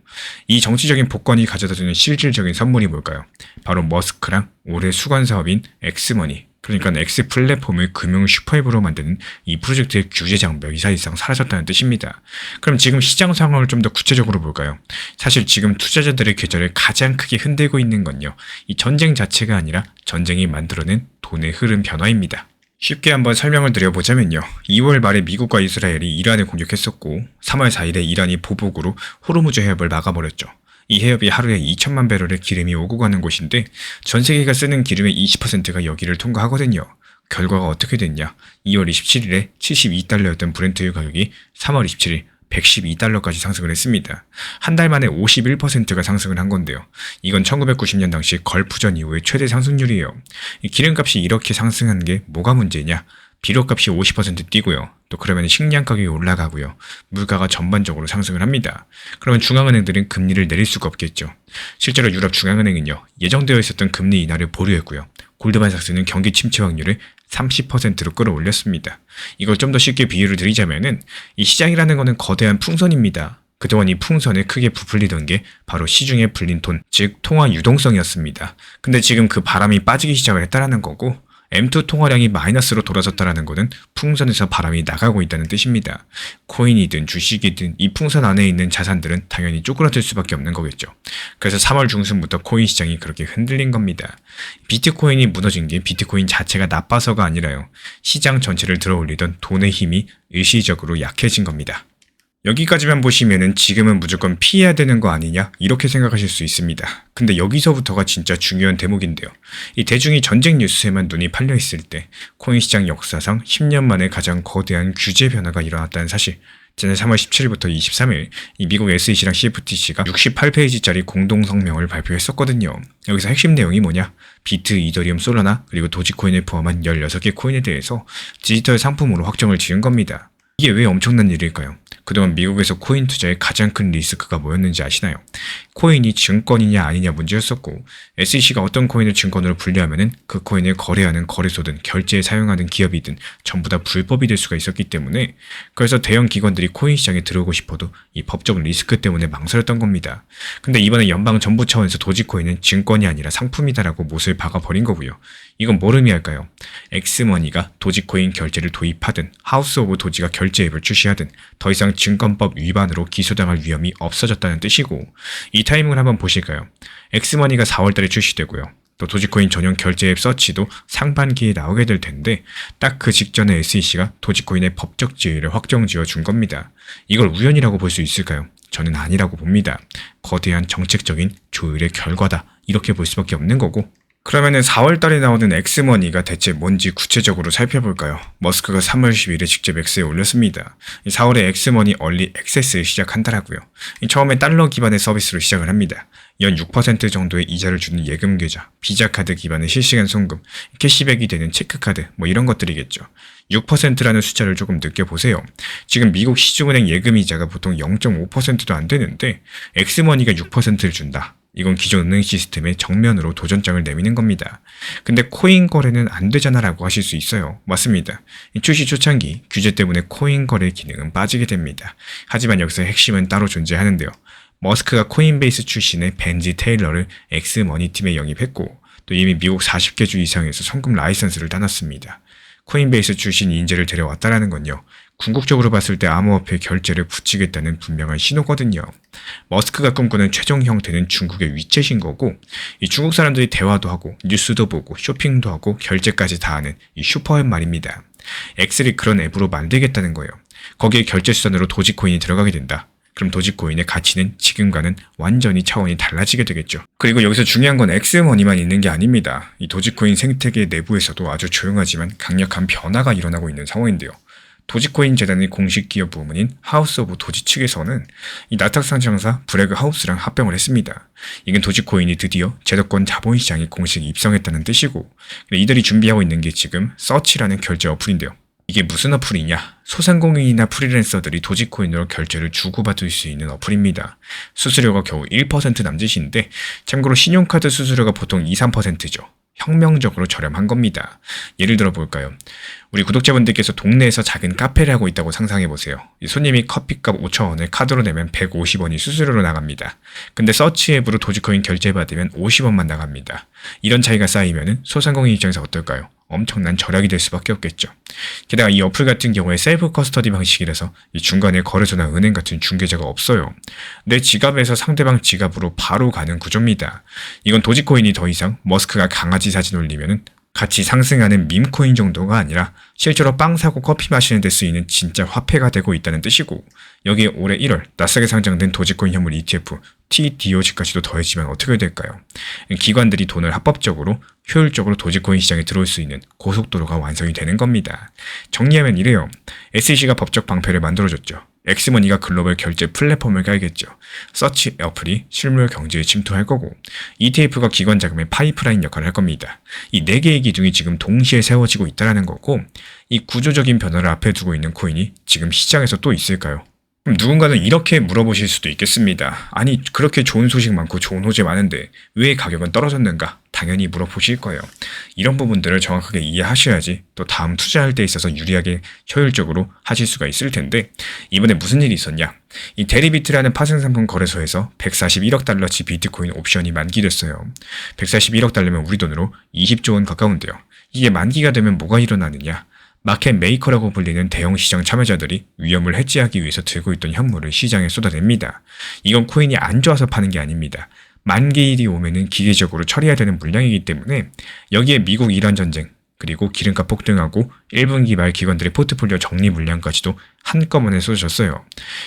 이 정치적인 복권이 가져다주는 실질적인 선물이 뭘까요? 바로 머스크랑 올해 수건 사업인 엑스머니 그러니까 엑스 플랫폼을 금융 슈퍼앱으로 만드는 이 프로젝트의 규제 장벽이 사실상 사라졌다는 뜻입니다. 그럼 지금 시장 상황을 좀 더 구체적으로 볼까요? 사실 지금 투자자들의 계좌를 가장 크게 흔들고 있는 건요. 이 전쟁 자체가 아니라 전쟁이 만들어낸 돈의 흐름 변화입니다. 쉽게 한번 설명을 드려보자면요. 2월 말에 미국과 이스라엘이 이란을 공격했었고 3월 4일에 이란이 보복으로 호르무즈 해협을 막아버렸죠. 이 해협이 하루에 2천만 배럴의 기름이 오고 가는 곳인데 전 세계가 쓰는 기름의 20%가 여기를 통과하거든요. 결과가 어떻게 됐냐? 2월 27일에 72달러였던 브렌트유 가격이 3월 27일 112달러까지 상승을 했습니다. 한 달 만에 51%가 상승을 한 건데요. 이건 1990년 당시 걸프전 이후의 최대 상승률이에요. 이 기름값이 이렇게 상승한 게 뭐가 문제냐? 비료값이 50% 뛰고요. 또 그러면 식량 가격이 올라가고요. 물가가 전반적으로 상승을 합니다. 그러면 중앙은행들은 금리를 내릴 수가 없겠죠. 실제로 유럽 중앙은행은요. 예정되어 있었던 금리 인하를 보류했고요. 골드만삭스는 경기 침체 확률을 30%로 끌어올렸습니다. 이걸 좀 더 쉽게 비유를 드리자면은 이 시장이라는 거는 거대한 풍선입니다. 그동안 이 풍선에 크게 부풀리던 게 바로 시중에 불린 돈, 즉 통화 유동성이었습니다. 근데 지금 그 바람이 빠지기 시작을 했다라는 거고 M2 통화량이 마이너스로 돌아섰다는 것은 풍선에서 바람이 나가고 있다는 뜻입니다. 코인이든 주식이든 이 풍선 안에 있는 자산들은 당연히 쪼그라들 수밖에 없는 거겠죠. 그래서 3월 중순부터 코인 시장이 그렇게 흔들린 겁니다. 비트코인이 무너진 게 비트코인 자체가 나빠서가 아니라요. 시장 전체를 들어올리던 돈의 힘이 일시적으로 약해진 겁니다. 여기까지만 보시면은 지금은 무조건 피해야 되는 거 아니냐 이렇게 생각하실 수 있습니다. 근데 여기서부터가 진짜 중요한 대목인데요. 이 대중이 전쟁 뉴스에만 눈이 팔려 있을 때 코인 시장 역사상 10년 만에 가장 거대한 규제 변화가 일어났다는 사실. 지난 3월 17일부터 23일 이 미국 SEC랑 CFTC가 68페이지짜리 공동 성명을 발표했었거든요. 여기서 핵심 내용이 뭐냐? 비트, 이더리움, 솔라나 그리고 도지코인을 포함한 16개 코인에 대해서 디지털 상품으로 확정을 지은 겁니다. 이게 왜 엄청난 일일까요? 그동안 미국에서 코인 투자의 가장 큰 리스크가 뭐였는지 아시나요? 코인이 증권이냐 아니냐 문제였었고 SEC가 어떤 코인을 증권으로 분류하면은 그 코인을 거래하는 거래소든 결제에 사용하는 기업이든 전부 다 불법이 될 수가 있었기 때문에 그래서 대형 기관들이 코인 시장에 들어오고 싶어도 이 법적 리스크 때문에 망설였던 겁니다. 근데 이번에 연방 정부 차원에서 도지코인은 증권이 아니라 상품이다라고 못을 박아버린 거고요. 이건 뭘 의미할까요? 엑스머니가 도지코인 결제를 도입하든 하우스 오브 도지가 결제 앱을 출시하든 더 이상 증권법 위반으로 기소당할 위험이 없어졌다는 뜻이고 이 타이밍을 한번 보실까요? 엑스머니가 4월달에 출시되고요. 또 도지코인 전용 결제 앱 서치도 상반기에 나오게 될 텐데 딱 그 직전에 SEC가 도지코인의 법적 지위를 확정 지어 준 겁니다. 이걸 우연이라고 볼 수 있을까요? 저는 아니라고 봅니다. 거대한 정책적인 조율의 결과다 이렇게 볼 수밖에 없는 거고 그러면은 4월달에 나오는 엑스머니가 대체 뭔지 구체적으로 살펴볼까요? 머스크가 3월 10일에 직접 X에 올렸습니다. 4월에 엑스머니 얼리 액세스를 시작한다라고요. 처음에 달러 기반의 서비스로 시작을 합니다. 연 6% 정도의 이자를 주는 예금 계좌, 비자 카드 기반의 실시간 송금, 캐시백이 되는 체크카드 뭐 이런 것들이겠죠. 6%라는 숫자를 조금 느껴보세요. 지금 미국 시중은행 예금 이자가 보통 0.5%도 안 되는데 엑스머니가 6%를 준다. 이건 기존 은행 시스템에 정면으로 도전장을 내미는 겁니다. 근데 코인 거래는 안 되잖아 라고 하실 수 있어요. 맞습니다. 출시 초창기 규제 때문에 코인 거래 기능은 빠지게 됩니다. 하지만 여기서 핵심은 따로 존재하는데요. 머스크가 코인베이스 출신의 벤지 테일러를 엑스머니 팀에 영입했고 또 이미 미국 40개 주 이상에서 송금 라이선스를 따놨습니다. 코인베이스 출신 인재를 데려왔다라는 건요. 궁극적으로 봤을 때 암호화폐 결제를 붙이겠다는 분명한 신호거든요. 머스크가 꿈꾸는 최종 형태는 중국의 위챗인 거고 이 중국 사람들이 대화도 하고 뉴스도 보고 쇼핑도 하고 결제까지 다 하는 이 슈퍼앱 말입니다. 엑셀이 그런 앱으로 만들겠다는 거예요. 거기에 결제 수단으로 도지코인이 들어가게 된다. 그럼 도지코인의 가치는 지금과는 완전히 차원이 달라지게 되겠죠. 그리고 여기서 중요한 건 엑스머니만 있는 게 아닙니다. 이 도지코인 생태계 내부에서도 아주 조용하지만 강력한 변화가 일어나고 있는 상황인데요. 도지코인 재단의 공식 기업 부문인 하우스 오브 도지 측에서는 이 나스닥 상장사 브래그 하우스랑 합병을 했습니다. 이건 도지코인이 드디어 제도권 자본시장에 공식 입성했다는 뜻이고 이들이 준비하고 있는 게 지금 서치라는 결제 어플인데요. 이게 무슨 어플이냐? 소상공인이나 프리랜서들이 도지코인으로 결제를 주고받을 수 있는 어플입니다. 수수료가 겨우 1% 남짓인데 참고로 신용카드 수수료가 보통 2-3%죠. 혁명적으로 저렴한 겁니다. 예를 들어 볼까요? 우리 구독자분들께서 동네에서 작은 카페를 하고 있다고 상상해보세요. 손님이 커피값 5,000원을 카드로 내면 150원이 수수료로 나갑니다. 근데 서치 앱으로 도지코인 결제받으면 50원만 나갑니다. 이런 차이가 쌓이면 소상공인 입장에서 어떨까요? 엄청난 절약이 될 수밖에 없겠죠. 게다가 이 어플 같은 경우에 셀프 커스터디 방식이라서 이 중간에 거래소나 은행 같은 중개자가 없어요. 내 지갑에서 상대방 지갑으로 바로 가는 구조입니다. 이건 도지코인이 더 이상 머스크가 강아지 사진 올리면은 같이 상승하는 밈코인 정도가 아니라 실제로 빵 사고 커피 마시는 데 쓰이는 진짜 화폐가 되고 있다는 뜻이고 여기에 올해 1월 나스닥에 상장된 도지코인 현물 ETF TDOG까지도 더해지면 어떻게 될까요? 기관들이 돈을 합법적으로 효율적으로 도지코인 시장에 들어올 수 있는 고속도로가 완성이 되는 겁니다. 정리하면 이래요. SEC가 법적 방패를 만들어줬죠. 엑스머니가 글로벌 결제 플랫폼을 깔겠죠. 서치 어플이 실물 경제에 침투할 거고 ETF가 기관 자금의 파이프라인 역할을 할 겁니다. 이 4개의 기둥이 지금 동시에 세워지고 있다는 거고 이 구조적인 변화를 앞에 두고 있는 코인이 지금 시장에서 또 있을까요? 그럼 누군가는 이렇게 물어보실 수도 있겠습니다. 아니 그렇게 좋은 소식 많고 좋은 호재 많은데 왜 가격은 떨어졌는가? 당연히 물어보실 거예요. 이런 부분들을 정확하게 이해하셔야지 또 다음 투자할 때 있어서 유리하게 효율적으로 하실 수가 있을 텐데 이번에 무슨 일이 있었냐? 이 데리비트라는 파생상품 거래소에서 141억 달러치 비트코인 옵션이 만기됐어요. 141억 달러면 우리 돈으로 20조 원 가까운데요. 이게 만기가 되면 뭐가 일어나느냐? 마켓 메이커라고 불리는 대형 시장 참여자들이 위험을 해지하기 위해서 들고 있던 현물을 시장에 쏟아냅니다. 이건 코인이 안 좋아서 파는 게 아닙니다. 만기일이 오면은 기계적으로 처리해야 되는 물량이기 때문에 여기에 미국 이란 전쟁, 그리고 기름값 폭등하고 1분기 말 기관들의 포트폴리오 정리 물량까지도 한꺼번에 쏟아졌어요.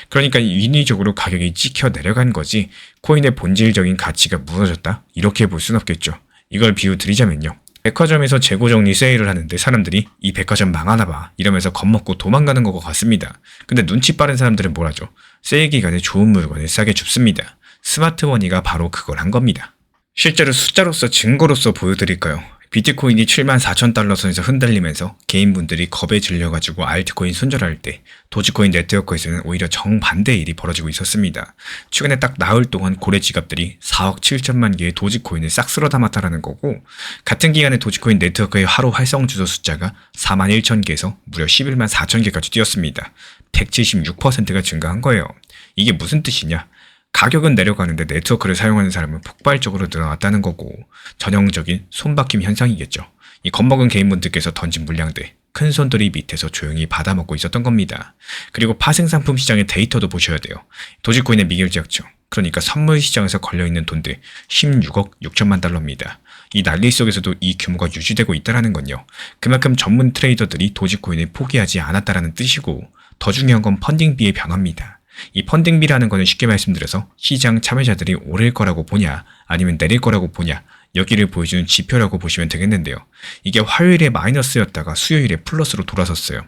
그러니까 인위적으로 가격이 찍혀 내려간 거지 코인의 본질적인 가치가 무너졌다? 이렇게 볼 순 없겠죠. 이걸 비유 드리자면요. 백화점에서 재고 정리 세일을 하는데 사람들이 이 백화점 망하나 봐 이러면서 겁먹고 도망가는 것과 같습니다. 근데 눈치 빠른 사람들은 뭘 하죠? 세일 기간에 좋은 물건을 싸게 줍습니다. 스마트머니가 바로 그걸 한 겁니다. 실제로 숫자로서 증거로서 보여드릴까요? 비트코인이 74,000달러 선에서 흔들리면서 개인분들이 겁에 질려가지고 알트코인 손절할 때 도지코인 네트워크에서는 오히려 정반대의 일이 벌어지고 있었습니다. 최근에 딱 나흘 동안 고래 지갑들이 4억 7천만 개의 도지코인을 싹 쓸어 담았다라는 거고, 같은 기간에 도지코인 네트워크의 하루 활성 주소 숫자가 4만 1천 개에서 무려 11만 4천 개까지 뛰었습니다. 176%가 증가한 거예요. 이게 무슨 뜻이냐? 가격은 내려가는데 네트워크를 사용하는 사람은 폭발적으로 늘어났다는 거고, 전형적인 손바뀜 현상이겠죠. 이 겁먹은 개인분들께서 던진 물량들, 큰 손들이 밑에서 조용히 받아먹고 있었던 겁니다. 그리고 파생상품 시장의 데이터도 보셔야 돼요. 도지코인의 미결제약죠. 그러니까 선물 시장에서 걸려있는 돈들 16억 6천만 달러입니다. 이 난리 속에서도 이 규모가 유지되고 있다는 건요. 그만큼 전문 트레이더들이 도지코인을 포기하지 않았다는 뜻이고, 더 중요한 건 펀딩비의 변화입니다. 이 펀딩비라는 거는 쉽게 말씀드려서 시장 참여자들이 오를 거라고 보냐 아니면 내릴 거라고 보냐, 여기를 보여주는 지표라고 보시면 되겠는데요. 이게 화요일에 마이너스였다가 수요일에 플러스로 돌아섰어요.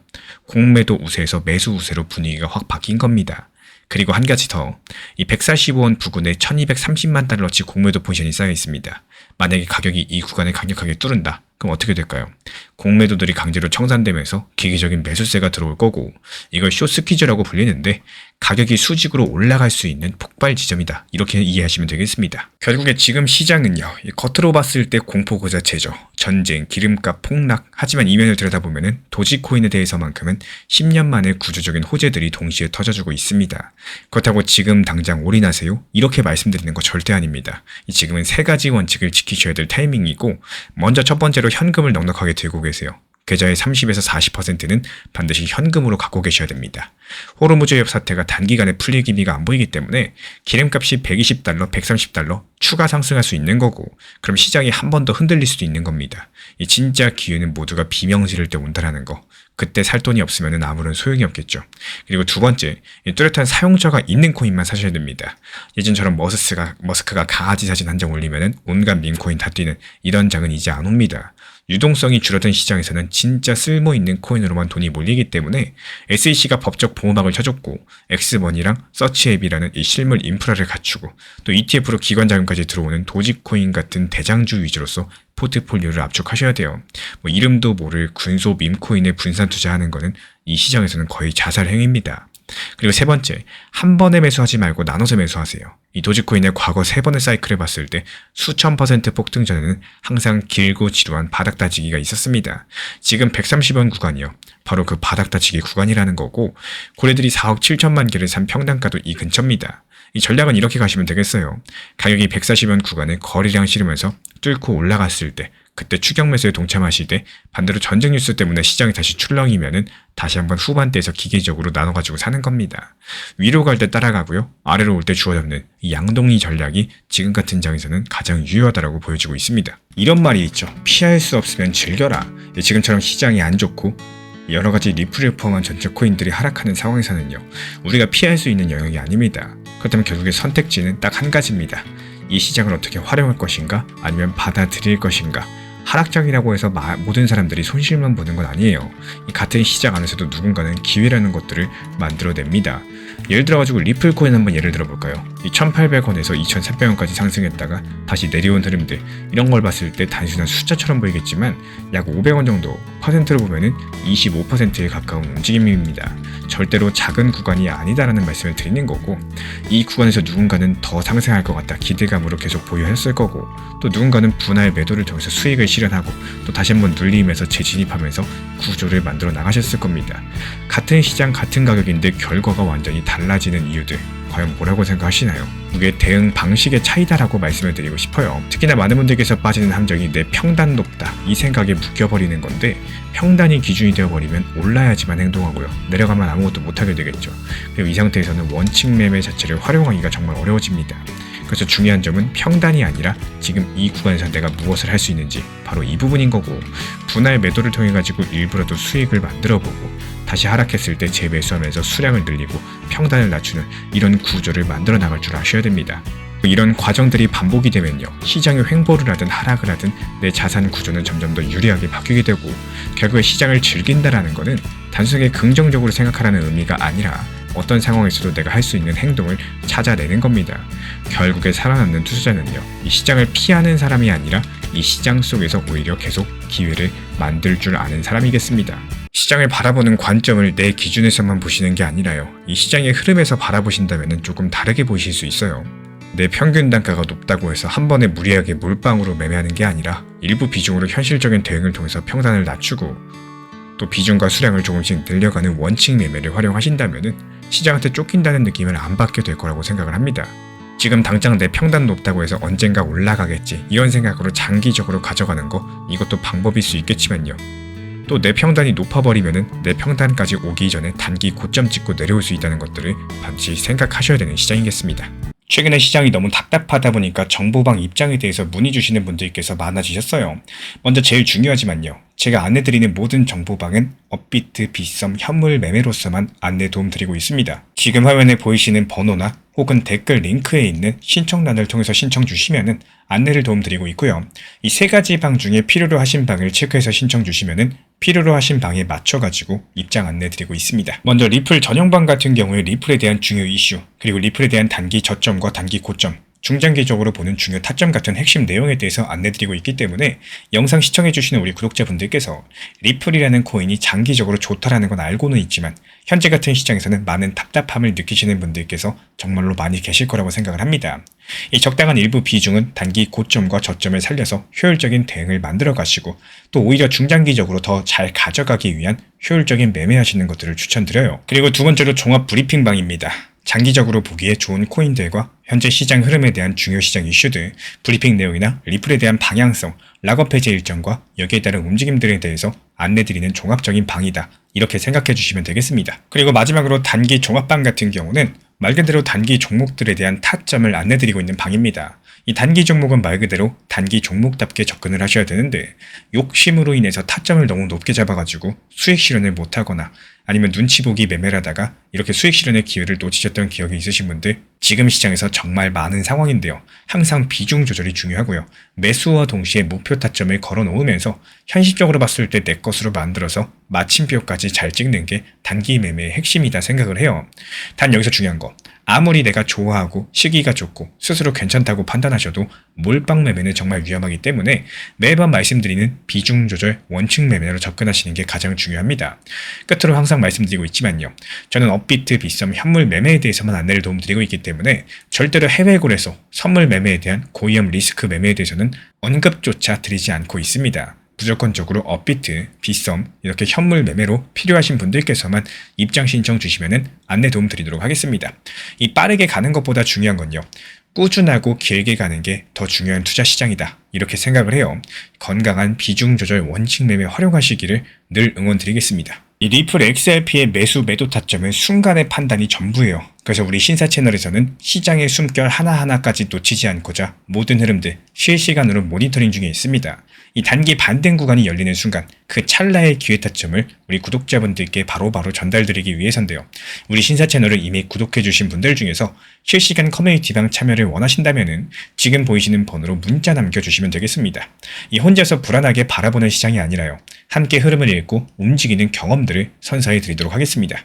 공매도 우세에서 매수 우세로 분위기가 확 바뀐 겁니다. 그리고 한 가지 더, 이 145원 부근에 1230만 달러치 공매도 포지션이 쌓여 있습니다. 만약에 가격이 이 구간을 강력하게 뚫는다, 그럼 어떻게 될까요? 공매도들이 강제로 청산되면서 기계적인 매수세가 들어올 거고, 이걸 숏스퀴즈라고 불리는데 가격이 수직으로 올라갈 수 있는 폭발 지점이다, 이렇게 이해하시면 되겠습니다. 결국에 지금 시장은요, 겉으로 봤을 때 공포 그 자체죠. 전쟁, 기름값 폭락. 하지만 이면을 들여다보면 도지코인에 대해서만큼은 10년 만에 구조적인 호재들이 동시에 터져주고 있습니다. 그렇다고 지금 당장 올인하세요? 이렇게 말씀드리는 거 절대 아닙니다. 지금은 세 가지 원칙을 지키셔야 될 타이밍이고, 먼저 첫 번째로 현금을 넉넉하게 들고 계세요. 계좌의 30에서 40%는 반드시 현금으로 갖고 계셔야 됩니다. 호르무즈 해협 사태가 단기간에 풀릴 기미가 안 보이기 때문에 기름값이 120달러, 130달러 추가 상승할 수 있는 거고, 그럼 시장이 한 번 더 흔들릴 수도 있는 겁니다. 이 진짜 기회는 모두가 비명 지를 때 온다라는 거. 그때 살 돈이 없으면 아무런 소용이 없겠죠. 그리고 두 번째, 뚜렷한 사용자가 있는 코인만 사셔야 됩니다. 예전처럼 머스크가 강아지 사진 한 장 올리면 온갖 밈코인 다 뛰는 이런 장은 이제 안 옵니다. 유동성이 줄어든 시장에서는 진짜 쓸모있는 코인으로만 돈이 몰리기 때문에 SEC가 법적 보호막을 쳐줬고, 엑스머니랑 서치앱이라는 이 실물 인프라를 갖추고, 또 ETF로 기관 자금까지 들어오는 도지코인 같은 대장주 위주로서 포트폴리오를 압축하셔야 돼요. 이름도 모를 군소 밈코인에 분산 투자하는 거는 이 시장에서는 거의 자살 행위입니다. 그리고 세 번째, 한 번에 매수하지 말고 나눠서 매수하세요. 이 도지코인의 과거 3번의 사이클을 봤을 때 수천 % 폭등 전에는 항상 길고 지루한 바닥 다지기가 있었습니다. 지금 130원 구간이요, 바로 그 바닥 다지기 구간이라는 거고, 고래들이 4억 7천만 개를 산 평단가도 이 근처입니다. 이 전략은 이렇게 가시면 되겠어요. 가격이 140원 구간에 거래량 실으면서 뚫고 올라갔을 때, 그때 추격 매수에 동참하실 때 반대로 전쟁 뉴스 때문에 시장이 다시 출렁이면은 다시 한번 후반대에서 기계적으로 나눠가지고 사는 겁니다. 위로 갈 때 따라가고요, 아래로 올 때 주워 잡는 이 양동이 전략이 지금 같은 장에서는 가장 유효하다고 보여지고 있습니다. 이런 말이 있죠. 피할 수 없으면 즐겨라. 지금처럼 시장이 안 좋고 여러 가지 리플을 포함한 전체 코인들이 하락하는 상황에서는요, 우리가 피할 수 있는 영역이 아닙니다. 그렇다면 결국에 선택지는 딱 한 가지입니다. 이 시장을 어떻게 활용할 것인가, 아니면 받아들일 것인가. 하락장이라고 해서 모든 사람들이 손실만 보는 건 아니에요. 이 같은 시장 안에서도 누군가는 기회라는 것들을 만들어냅니다. 예를 들어가지고 리플코인 한번 예를 들어볼까요? 이 1800원에서 2300원까지 상승했다가 다시 내려온 흐름들, 이런 걸 봤을 때 단순한 숫자처럼 보이겠지만 약 500원 정도 퍼센트로 보면은 25%에 가까운 움직임입니다. 절대로 작은 구간이 아니다라는 말씀을 드리는 거고, 이 구간에서 누군가는 더 상승할 것 같다 기대감으로 계속 보유했을 거고, 또 누군가는 분할 매도를 통해서 수익을 실현하고 또 다시 한번 눌리면서 재진입하면서 구조를 만들어 나가셨을 겁니다. 같은 시장 같은 가격인데 결과가 완전히 달라지는 이유들, 과연 뭐라고 생각하시나요? 이게 대응 방식의 차이다라고 말씀을 드리고 싶어요. 특히나 많은 분들께서 빠지는 함정이 내 평단 높다, 이 생각에 묶여버리는 건데, 평단이 기준이 되어버리면 올라야지만 행동하고요, 내려가면 아무것도 못하게 되겠죠. 그리고 이 상태에서는 원칙 매매 자체를 활용하기가 정말 어려워집니다. 그래서 중요한 점은 평단이 아니라 지금 이 구간에서 내가 무엇을 할 수 있는지 바로 이 부분인 거고, 분할 매도를 통해 가지고 일부라도 수익을 만들어 보고 다시 하락했을 때 재매수하면서 수량을 늘리고 평단을 낮추는 이런 구조를 만들어 나갈 줄 아셔야 됩니다. 이런 과정들이 반복이 되면요, 시장이 횡보를 하든 하락을 하든 내 자산 구조는 점점 더 유리하게 바뀌게 되고, 결국에 시장을 즐긴다라는 것은 단순하게 긍정적으로 생각하라는 의미가 아니라 어떤 상황에서도 내가 할 수 있는 행동을 찾아내는 겁니다. 결국에 살아남는 투자자는요, 이 시장을 피하는 사람이 아니라 이 시장 속에서 오히려 계속 기회를 만들 줄 아는 사람이겠습니다. 시장을 바라보는 관점을 내 기준에서만 보시는 게 아니라요, 이 시장의 흐름에서 바라보신다면 조금 다르게 보실 수 있어요. 내 평균 단가가 높다고 해서 한 번에 무리하게 몰빵으로 매매하는 게 아니라 일부 비중으로 현실적인 대응을 통해서 평단을 낮추고 또 비중과 수량을 조금씩 늘려가는 원칙 매매를 활용하신다면 시장한테 쫓긴다는 느낌을 안 받게 될 거라고 생각을 합니다. 지금 당장 내 평단 높다고 해서 언젠가 올라가겠지 이런 생각으로 장기적으로 가져가는 거, 이것도 방법일 수 있겠지만요, 또 내 평단이 높아버리면은 내 평단까지 오기 전에 단기 고점 찍고 내려올 수 있다는 것들을 반드시 생각하셔야 되는 시장이겠습니다. 최근에 시장이 너무 답답하다 보니까 정보방 입장에 대해서 문의 주시는 분들께서 많아지셨어요. 먼저 제일 중요하지만요, 제가 안내드리는 모든 정보방은 업비트, 빗썸, 현물 매매로서만 안내 도움드리고 있습니다. 지금 화면에 보이시는 번호나 혹은 댓글 링크에 있는 신청란을 통해서 신청 주시면은 안내를 도움드리고 있고요. 이 세 가지 방 중에 필요로 하신 방을 체크해서 신청 주시면은 필요로 하신 방에 맞춰가지고 입장 안내드리고 있습니다. 먼저 리플 전용방 같은 경우에 리플에 대한 중요 이슈, 그리고 리플에 대한 단기 저점과 단기 고점, 중장기적으로 보는 중요 타점 같은 핵심 내용에 대해서 안내드리고 있기 때문에 영상 시청해주시는 우리 구독자분들께서 리플이라는 코인이 장기적으로 좋다라는 건 알고는 있지만 현재 같은 시장에서는 많은 답답함을 느끼시는 분들께서 정말로 많이 계실 거라고 생각을 합니다. 이 적당한 일부 비중은 단기 고점과 저점을 살려서 효율적인 대응을 만들어 가시고 또 오히려 중장기적으로 더 잘 가져가기 위한 효율적인 매매하시는 것들을 추천드려요. 그리고 두 번째로 종합 브리핑방입니다. 장기적으로 보기에 좋은 코인들과 현재 시장 흐름에 대한 중요 시장 이슈들, 브리핑 내용이나 리플에 대한 방향성, 락업 해제 일정과 여기에 따른 움직임들에 대해서 안내드리는 종합적인 방이다, 이렇게 생각해 주시면 되겠습니다. 그리고 마지막으로 단기 종합방 같은 경우는 말 그대로 단기 종목들에 대한 타점을 안내드리고 있는 방입니다. 이 단기 종목은 말 그대로 단기 종목답게 접근을 하셔야 되는데 욕심으로 인해서 타점을 너무 높게 잡아가지고 수익 실현을 못하거나 아니면 눈치 보기 매매를 하다가 이렇게 수익 실현의 기회를 놓치셨던 기억이 있으신 분들, 지금 시장에서 정말 많은 상황인데요. 항상 비중 조절이 중요하고요. 매수와 동시에 목표 타점을 걸어 놓으면서 현실적으로 봤을 때 내 것으로 만들어서 마침표까지 잘 찍는 게 단기 매매의 핵심이다 생각을 해요. 단 여기서 중요한 거, 아무리 내가 좋아하고 시기가 좋고 스스로 괜찮다고 판단하셔도 몰빵 매매는 정말 위험하기 때문에 매번 말씀드리는 비중 조절 원칙 매매로 접근하시는 게 가장 중요합니다. 끝으로 항상 말씀드리고 있지만요, 저는 업비트, 빗썸, 현물 매매에 대해서만 안내를 도움드리고 있기 때문에 절대로 해외거래소, 선물 매매에 대한 고위험 리스크 매매에 대해서는 언급조차 드리지 않고 있습니다. 무조건적으로 업비트, 빗썸, 이렇게 현물 매매로 필요하신 분들께서만 입장 신청 주시면은 안내 도움 드리도록 하겠습니다. 이 빠르게 가는 것보다 중요한 건요, 꾸준하고 길게 가는 게 더 중요한 투자 시장이다, 이렇게 생각을 해요. 건강한 비중 조절 원칙 매매 활용하시기를 늘 응원드리겠습니다. 이 리플 XRP의 매수 매도 타점은 순간의 판단이 전부예요. 그래서 우리 신사 채널에서는 시장의 숨결 하나하나까지 놓치지 않고자 모든 흐름들 실시간으로 모니터링 중에 있습니다. 이 단기 반등 구간이 열리는 순간 그 찰나의 기회 타점을 우리 구독자분들께 바로바로 전달드리기 위해서인데요. 우리 신사 채널을 이미 구독해주신 분들 중에서 실시간 커뮤니티방 참여를 원하신다면 지금 보이시는 번호로 문자 남겨주시면 되겠습니다. 이 혼자서 불안하게 바라보는 시장이 아니라요, 함께 흐름을 읽고 움직이는 경험들을 선사해 드리도록 하겠습니다.